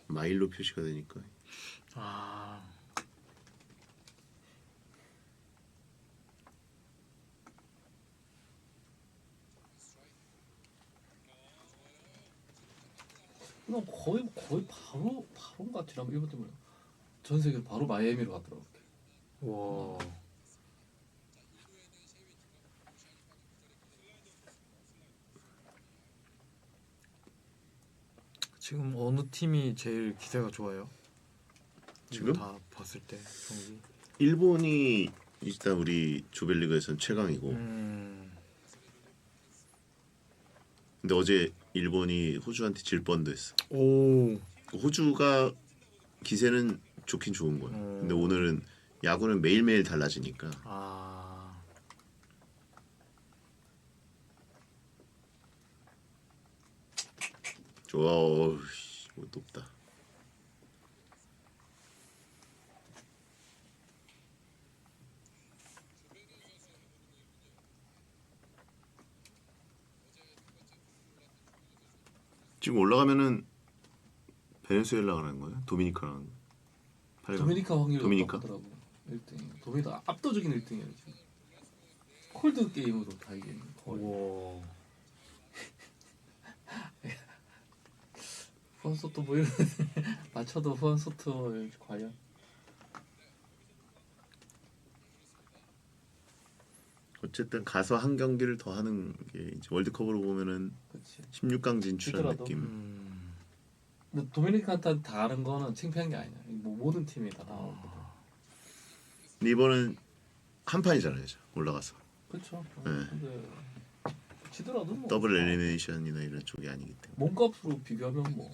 Speaker 1: 마일로 표시가 되니까.
Speaker 4: 그냥 거의 바로인 것 같아요. 1번 때문에. 전 세계 바로 마이애미로 갔더라고.
Speaker 3: 와. 지금 어느 팀이 제일 기세가 좋아요?
Speaker 1: 지금?
Speaker 3: 다 봤을 때 경기.
Speaker 1: 일본이 일단 우리 조별리그에서는 최강이고 근데 어제 일본이 호주한테 질 뻔도 했어.
Speaker 3: 오.
Speaker 1: 호주가 기세는 좋긴 좋은 거야. 근데 오늘은 야구는 매일매일 달라지니까
Speaker 3: 아.
Speaker 1: 좋아. 어우, 높다. 지금 올라가면은 베네수엘라 가는 거야? 도미니카랑 8강.
Speaker 4: 도미니카 확률이
Speaker 1: 도미니카?
Speaker 4: 높더라고. 1등. 도미니카 압도적인 1등이에요 지금. 콜드 게임으로 다 이기는 거의.
Speaker 3: 와.
Speaker 4: 후안소토 뭐 이런 맞춰도 후안소토 과연.
Speaker 1: 어쨌든 가서 한 경기를 더 하는 게 이제 월드컵으로 보면은
Speaker 4: 그렇지.
Speaker 1: 16강 진출한
Speaker 4: 지더라도.
Speaker 1: 느낌.
Speaker 4: 근데 도미니카한테 다 하는 거는 창피한 게 아니야. 뭐 모든 팀이 다 나오거든.
Speaker 1: 근데 이번은 한 판이잖아요, 이제 올라가서.
Speaker 4: 그렇죠.
Speaker 1: 네.
Speaker 4: 근데 지더라도 뭐
Speaker 1: 더블 엘리미네이션이나 이런 쪽이 아니기 때문에.
Speaker 4: 몸값으로 비교하면 뭐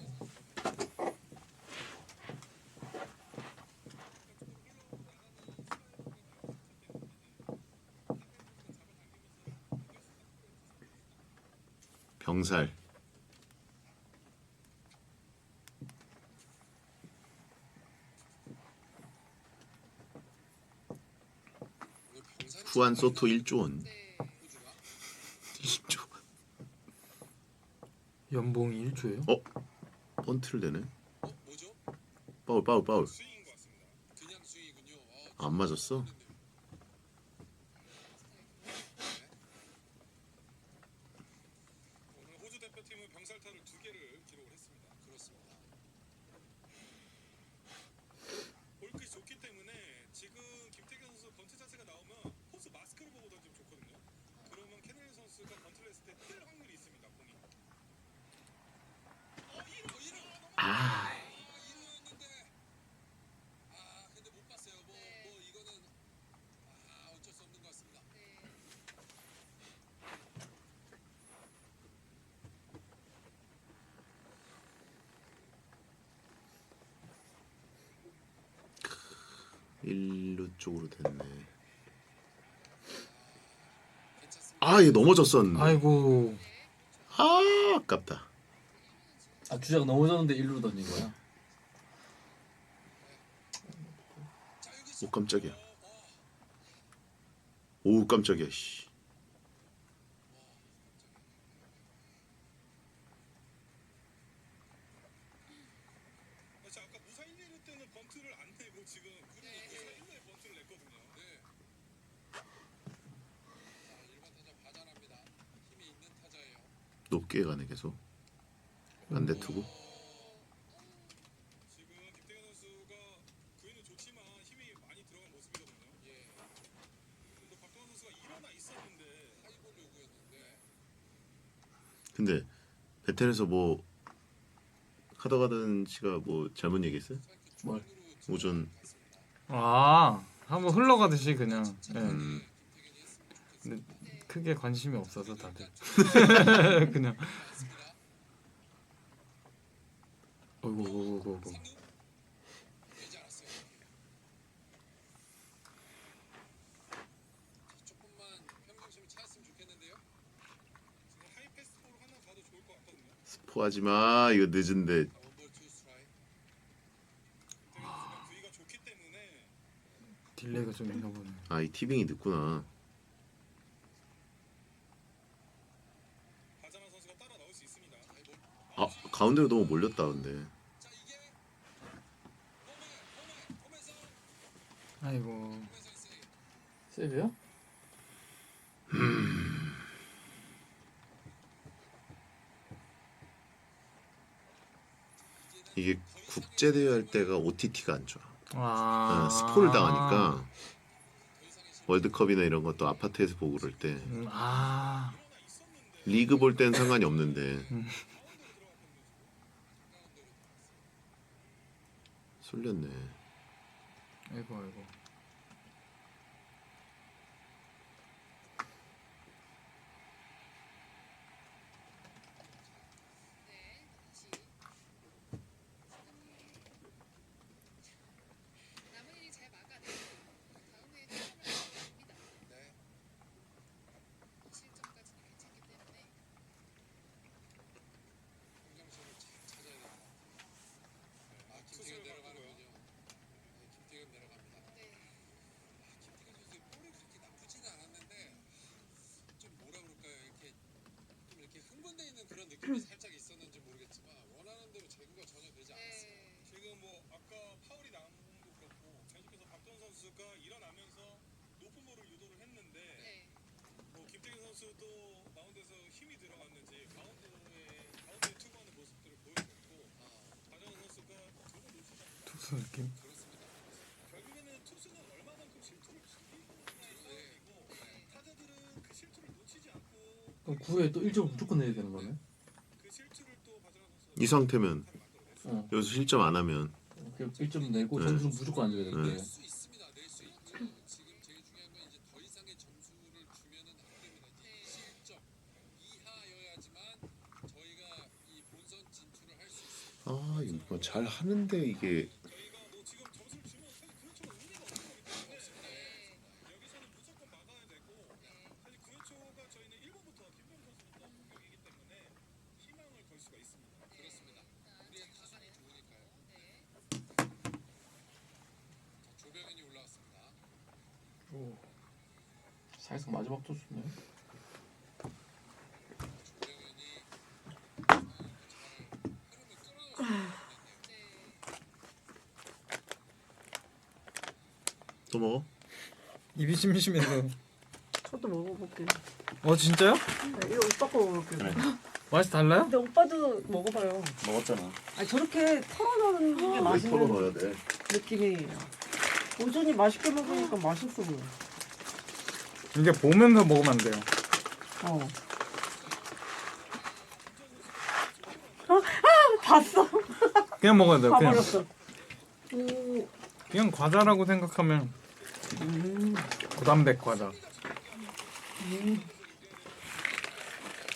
Speaker 1: 병살. 후안 소토 1조 원. 1조 원.
Speaker 3: 연봉이 1조예요?
Speaker 1: 번트를 대네. 파울. 안 맞았어?
Speaker 6: 오늘 호주 대표팀은 병살타를 2개를 기록을 했습니다. 그렇습니다. 볼끝이 좋기 때문에 지금 김태균 선수 번트 자세가 나오면 포수 마스크를 보고 던지면 좋거든요. 그러면 케넬 선수가 번트를 했을 때 뜰 확률이 있습니다. 공이.
Speaker 1: 아,
Speaker 6: 이루였는데 근데 못 봤어요. 뭐 이거는 어쩔 수 없는 것 같습니다.
Speaker 1: 일루 쪽으로 됐네. 아, 얘 넘어졌었는데.
Speaker 3: 아이고.
Speaker 1: 아, 아깝다.
Speaker 4: 아 주자가 넘어졌는데 1루 던진 거야.
Speaker 1: 오, 깜짝이야. 오, 깜짝이야. 씨.
Speaker 6: 사실 아까 무사 1, 2루 때는 번트를 안 내고 지금 그리고 무사 1루에 번트를 냈거든요. 네. 일반 타자 바자랍니다. 힘이 있는 타자예요.
Speaker 1: 높게 가네 계속. 반대 투구.
Speaker 6: 지금 김태균 선수가 그이는 좋지만 힘이 많이 들어간 모습이거든요. 예. 또 박동원 선수가 일어나 있었는데 하이볼 요구였는데.
Speaker 1: 근데 베텔에서 뭐 하다가던 씨가 뭐 잘못 얘기했어요?
Speaker 4: 뭘?
Speaker 1: 오전.
Speaker 3: 아, 한번 흘러가듯이 그냥. 예.
Speaker 1: 음,
Speaker 3: 근데 크게 관심이 없어서 다들. 그냥. 어이구.
Speaker 6: 되지 않았어요. 조금만 평정심을 찾았으면 좋겠는데요. 지금 하이 패스트볼 하나 가도 좋을 것 같거든요.
Speaker 1: 스포하지 마. 이거 늦은데.
Speaker 6: 원볼 투 스트라이크. 김태균 선수가 그이가 좋기 때문에
Speaker 3: 딜레이가 좀 있나 보네.
Speaker 1: 아, 이 티빙이 늦구나.
Speaker 6: 바자만 선수가 따라 나올 수 있습니다.
Speaker 1: 아, 가운데로 너무 몰렸다 근데.
Speaker 6: 자 이게 홈에서
Speaker 3: 아이고.
Speaker 4: 세이브야?
Speaker 1: 이게 국제 대회 할 때가 OTT가 안 좋아. 스포를 당하니까 월드컵이나 이런 것도 아파트에서 보고 그럴 때 리그 볼 땐 상관이 없는데 쏠렸네.
Speaker 3: 아이고 아이고.
Speaker 6: 투수를 내려가는군요. 김태균 내려갑니다. 김태균 선수의 볼이 그렇게 나쁘지는 않았는데 좀 뭐라 그럴까요? 이렇게 좀 이렇게 흥분돼 있는 그런 느낌이 살짝 있었는지 모르겠지만 원하는 대로 제구가 전혀 되지 않았어요. 지금 뭐 아까 파울이 나온 것도 그렇고 계속해서 박도원 선수가 일어나면서 높은 볼을 유도를 했는데 뭐 김태균 선수도 마운드에서 힘이 들어갔는지 가운데 투구하는 모습들을 보여줬고 박도원 선수가 두번 놓치지 않고
Speaker 3: 투수 느낌?
Speaker 6: 결국에는 투수는 얼마만큼 실투를 줄이느냐의 싸움이고 타자들은 그 실투를 놓치지 않고
Speaker 4: 그럼 9회 또 1점 무조건 내야 되는 거네.
Speaker 6: 그 실투를 또 박찬호 선수가
Speaker 1: 이 상태면
Speaker 4: 어.
Speaker 1: 여기서 실점 안 하면
Speaker 4: 1점 내고
Speaker 1: 네.
Speaker 4: 점수는 무조건 안 줘야 되는데.
Speaker 1: 네.
Speaker 6: 수 있습니다. 낼 수 있죠. 지금 제일 중요한 건 이제 더 이상의 점수를 주면은 안 됩니다. 이제 실점 이하여야지만 저희가 이 본선 진출을 할 수 있습니다.
Speaker 1: 아 이거 잘 하는데 이게
Speaker 6: 저희가 뭐 지금 점수를 주면 사실 그렇죠 의미가 없는 거기 때문에 여기서는 무조건 막아야 되고 사실 9회초가 저희는 1번부터 김병 선수부터 공격이기 때문에 희망을 걸 수가 있습니다. 그렇습니다. 우리의 타선이 좋으니까요. 자, 조병현이 올라왔습니다.
Speaker 4: 사실상 마지막 투수네.
Speaker 1: 또 먹어?
Speaker 3: 입이 심심해서.
Speaker 2: 저도 먹어볼게요.
Speaker 3: 진짜요?
Speaker 2: 네, 이거 오빠 거 먹어볼게요.
Speaker 1: 그래.
Speaker 3: 맛이 달라요?
Speaker 2: 근데 오빠도 먹어봐요.
Speaker 1: 먹었잖아.
Speaker 2: 아니 저렇게 털어놓는 게 맛있는
Speaker 1: 넣어야 돼?
Speaker 2: 느낌이에요. 오전이 맛있게 먹으니까 맛있어 보여.
Speaker 3: 이게 보면서 먹으면 안 돼요.
Speaker 2: 어. 봤어.
Speaker 3: 그냥 먹어야 돼요. 그냥.
Speaker 2: 봐버렸어.
Speaker 3: 그냥 과자라고 생각하면 고단백 과자.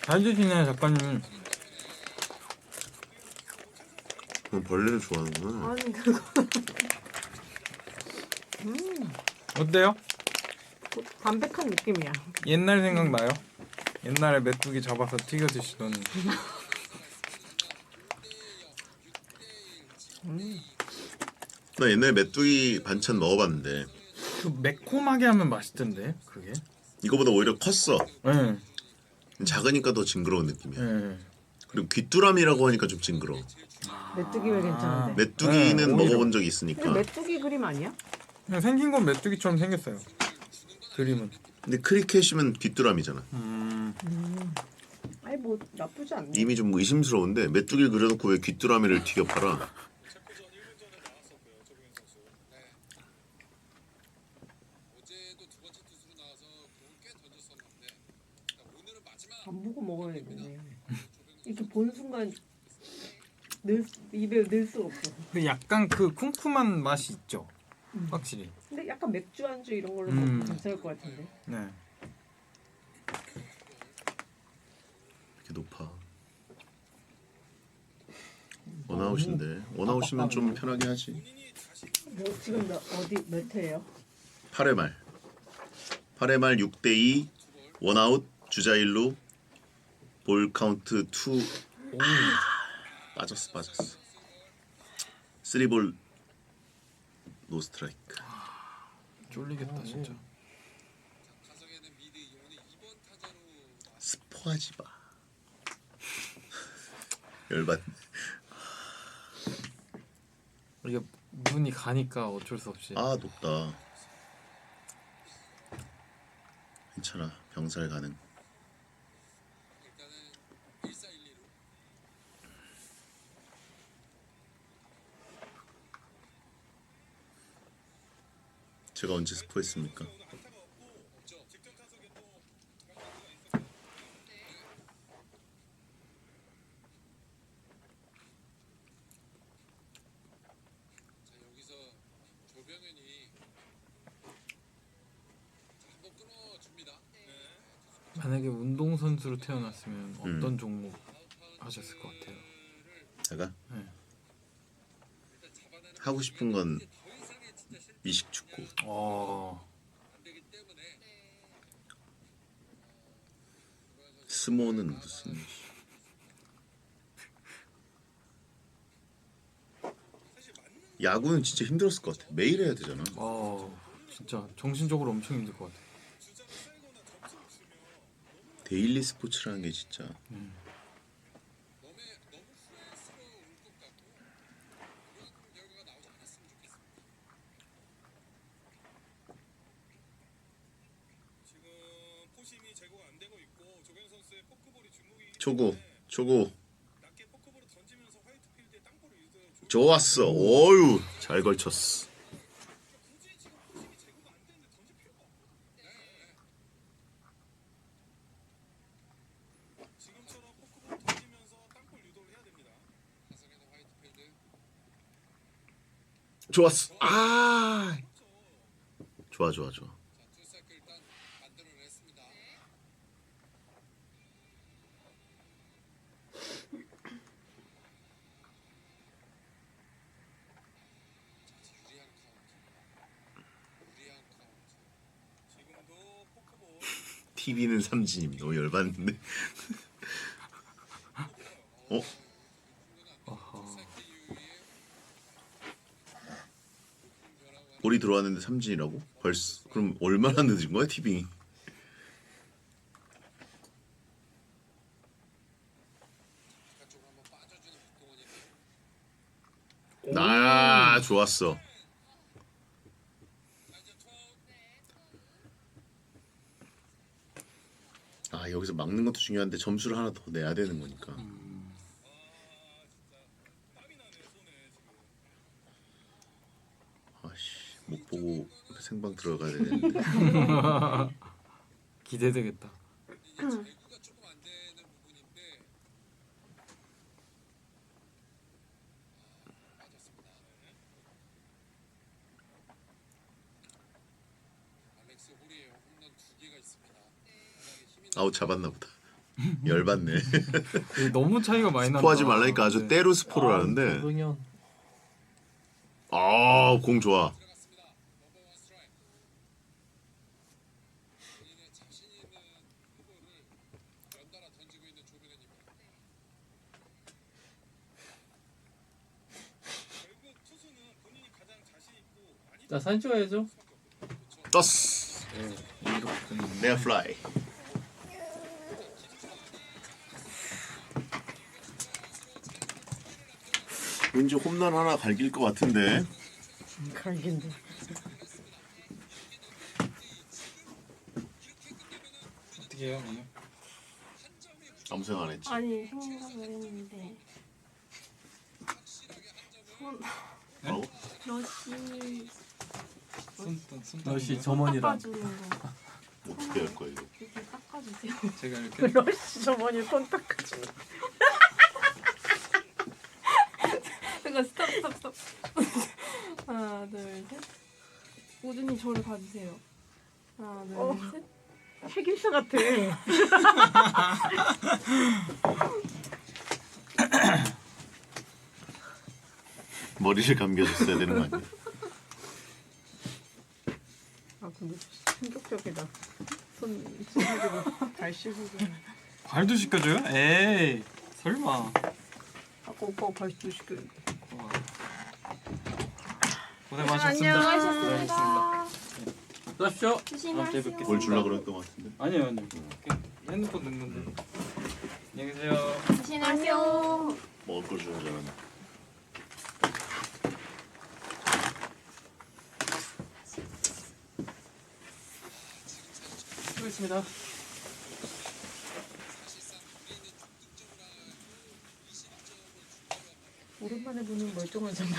Speaker 3: 잘 드시네 작가님.
Speaker 1: 벌레를 좋아하는구나.
Speaker 2: 아니 그거
Speaker 3: 어때요?
Speaker 2: 담백한 느낌이야.
Speaker 3: 옛날 생각나요? 옛날에 메뚜기 잡아서 튀겨 드시던.
Speaker 1: 나 옛날에 메뚜기 반찬 먹어봤는데
Speaker 3: 그 매콤하게 하면 맛있던데 그게.
Speaker 1: 이거보다 오히려 컸어.
Speaker 3: 네.
Speaker 1: 작으니까 더 징그러운 느낌이야.
Speaker 3: 네.
Speaker 1: 그리고 귀뚜라미라고 하니까 좀 징그러워.
Speaker 2: 메뚜기 왜 괜찮은데?
Speaker 1: 메뚜기는
Speaker 3: 네, 오히려.
Speaker 1: 먹어본 적이
Speaker 2: 근데
Speaker 1: 있으니까.
Speaker 2: 메뚜기 그림 아니야?
Speaker 3: 그냥 생긴 건 메뚜기처럼 생겼어요. 그림은.
Speaker 1: 근데 크리켓이면 귀뚜라미잖아.
Speaker 2: 아니 뭐 나쁘지 않네.
Speaker 1: 이미 좀 의심스러운데 메뚜기를 그려놓고 왜 귀뚜라미를 튀겨 팔아?
Speaker 6: 체코전 1분 전에 나왔었고요. 조병현 선수. 어제도 두 번째 투수로 나와서 공을 꽤 던졌었는데 오늘은 마지막
Speaker 2: 안 보고 먹어야겠네. 이렇게 본 순간 입에 넣을 수가 없어.
Speaker 3: 근데 약간 그 쿰쿰한 맛이 있죠. 확실히.
Speaker 2: 근데 약간 맥주 안주 이런 걸로
Speaker 3: 음.
Speaker 2: 먹으면 괜찮을 것 같은데.
Speaker 3: 네.
Speaker 1: 이렇게 높아. 원아웃인데 원아웃이면 좀 편하게 하지.
Speaker 2: 뭐 지금 어디 몇 회예요?
Speaker 1: 8회 말 6대2 원아웃 주자 1루 볼 카운트 2. 빠졌어 3볼 노 스트라이크.
Speaker 3: 쫄리겠다 진짜.
Speaker 6: 가성에는 미드 오늘 2번 타자로
Speaker 1: 스포하지 마. 열받네.
Speaker 3: 이게 눈이 가니까 어쩔 수 없이.
Speaker 1: 아 높다. 괜찮아 병살 가능.
Speaker 6: 일단은 1-4-1-2로
Speaker 1: 제가 언제 스포했습니까?
Speaker 6: 자 여기서 조병현이 한번 끊어줍니다.
Speaker 3: 만약에 운동선수로 태어났으면 어떤 종목 하셨을 것 같아요?
Speaker 1: 제가
Speaker 3: 네.
Speaker 1: 하고 싶은 건 미식축구.
Speaker 6: 안 되기 때문에
Speaker 1: 스모는 무슨 야구는 진짜 힘들었을 것 같아. 매일 해야 되잖아.
Speaker 3: 진짜 정신적으로 엄청 힘들 것 같아요.
Speaker 1: 데일리 스포츠라는 게 진짜
Speaker 6: 너무 후회스러울 것 같고 그런 결과가 나오지 않았으면 좋겠습니다.
Speaker 7: 지금 포심이 제거가 안 되고 있고 조경 선수의 포크볼이 중국이기
Speaker 1: 초고 초고
Speaker 7: 낮게 포크볼을 던지면서 화이트 필드에 땅볼을 유도해
Speaker 1: 좋았어. 어유 잘 걸쳤어.
Speaker 7: 굳이 지금 포심이 제거가 안 되는데 던질 필요가 없고 지금처럼 포크볼 던지면서 땅볼 유도를 해야 됩니다.
Speaker 6: 화성에는 화이트필드
Speaker 1: 좋았어. 아 좋아.
Speaker 6: 자 투사이클 일단 만들어냈습니다. 유리한 카운트.
Speaker 7: 지금도 포크볼
Speaker 1: TV는 삼진님 너무 열받는데. 어?
Speaker 6: 투사이클 이후에
Speaker 1: 볼이 들어왔는데 삼진이라고? 벌써 그럼 얼마나 늦은 거야 티빙이?
Speaker 6: 바깥쪽으로 한번 빠져주는 박동원인데
Speaker 1: 아 좋았어. 아 여기서 막는 것도 중요한데 점수를 하나 더 내야 되는 거니까. 아씨 못 보고 생방 들어가야 되는데.
Speaker 3: 기대되겠다.
Speaker 6: 이게 제구가 조금 안 되는 부분인데 빠졌습니다. 알렉스 홀이에요. 홈런 2개가 있습니다. 워낙에 힘이
Speaker 1: 아웃 잡았나 보다. 열받네.
Speaker 3: 너무 차이가 많이 난다.
Speaker 1: 스포하지 말라니까 아주
Speaker 3: 네.
Speaker 1: 때로 스포를 하는데.
Speaker 4: 조병현
Speaker 1: 공 좋아.
Speaker 6: 들어갔습니다. 넘버원 스트라이크. 본인의 자신 있는 후보를 연달아 던지고 있는 조병현입니다.
Speaker 7: 결국 투수는 본인이 가장 자신 있고 많이
Speaker 4: 자 사진 찍어야죠.
Speaker 1: 떴어.
Speaker 3: 이렇게 끝났네.
Speaker 1: 내가 플라이. 왠지 홈런 하나 갈길 것 같은데.
Speaker 2: 갈긴데.
Speaker 3: 어떻게 해요 오늘?
Speaker 1: 아무 생각 안 했지.
Speaker 8: 아니 생각을 했는데
Speaker 1: 뭐라고?
Speaker 8: 러시
Speaker 4: 역시 점원이랑
Speaker 8: 닦아주는 거
Speaker 1: 어떻게 할 거야 이거?
Speaker 8: 이렇게 닦아주세요.
Speaker 3: 제가 이렇게
Speaker 2: 러시 저번에 손 닦아주는.
Speaker 8: 잠깐 스톱. 하나 둘 셋. 우준이 저를 봐주세요. 하나 둘 셋.
Speaker 2: 책임자 같아.
Speaker 1: 머리를 감겨줬어야 되는 거 아니야?
Speaker 2: 아 근데 충격적이다. 손 씻어주고 발 씻어주고.
Speaker 3: 발도 씻겨줘요? 에이 설마.
Speaker 2: 아까 오빠가 발 씻겨.
Speaker 3: 고생 많으셨습니다.
Speaker 8: 수고하셨습니다.
Speaker 4: 수고하십시오.
Speaker 8: 조심하세요.
Speaker 1: 뭘 줄라 그랬던 것 같은데.
Speaker 3: 아니요. 핸드폰 넣는데. 안녕히 계세요.
Speaker 8: 조심하세요.
Speaker 1: 먹을 걸 줘야 되나?
Speaker 4: 수고했습니다.
Speaker 2: 오랜만에 보는 멀쩡한 장면.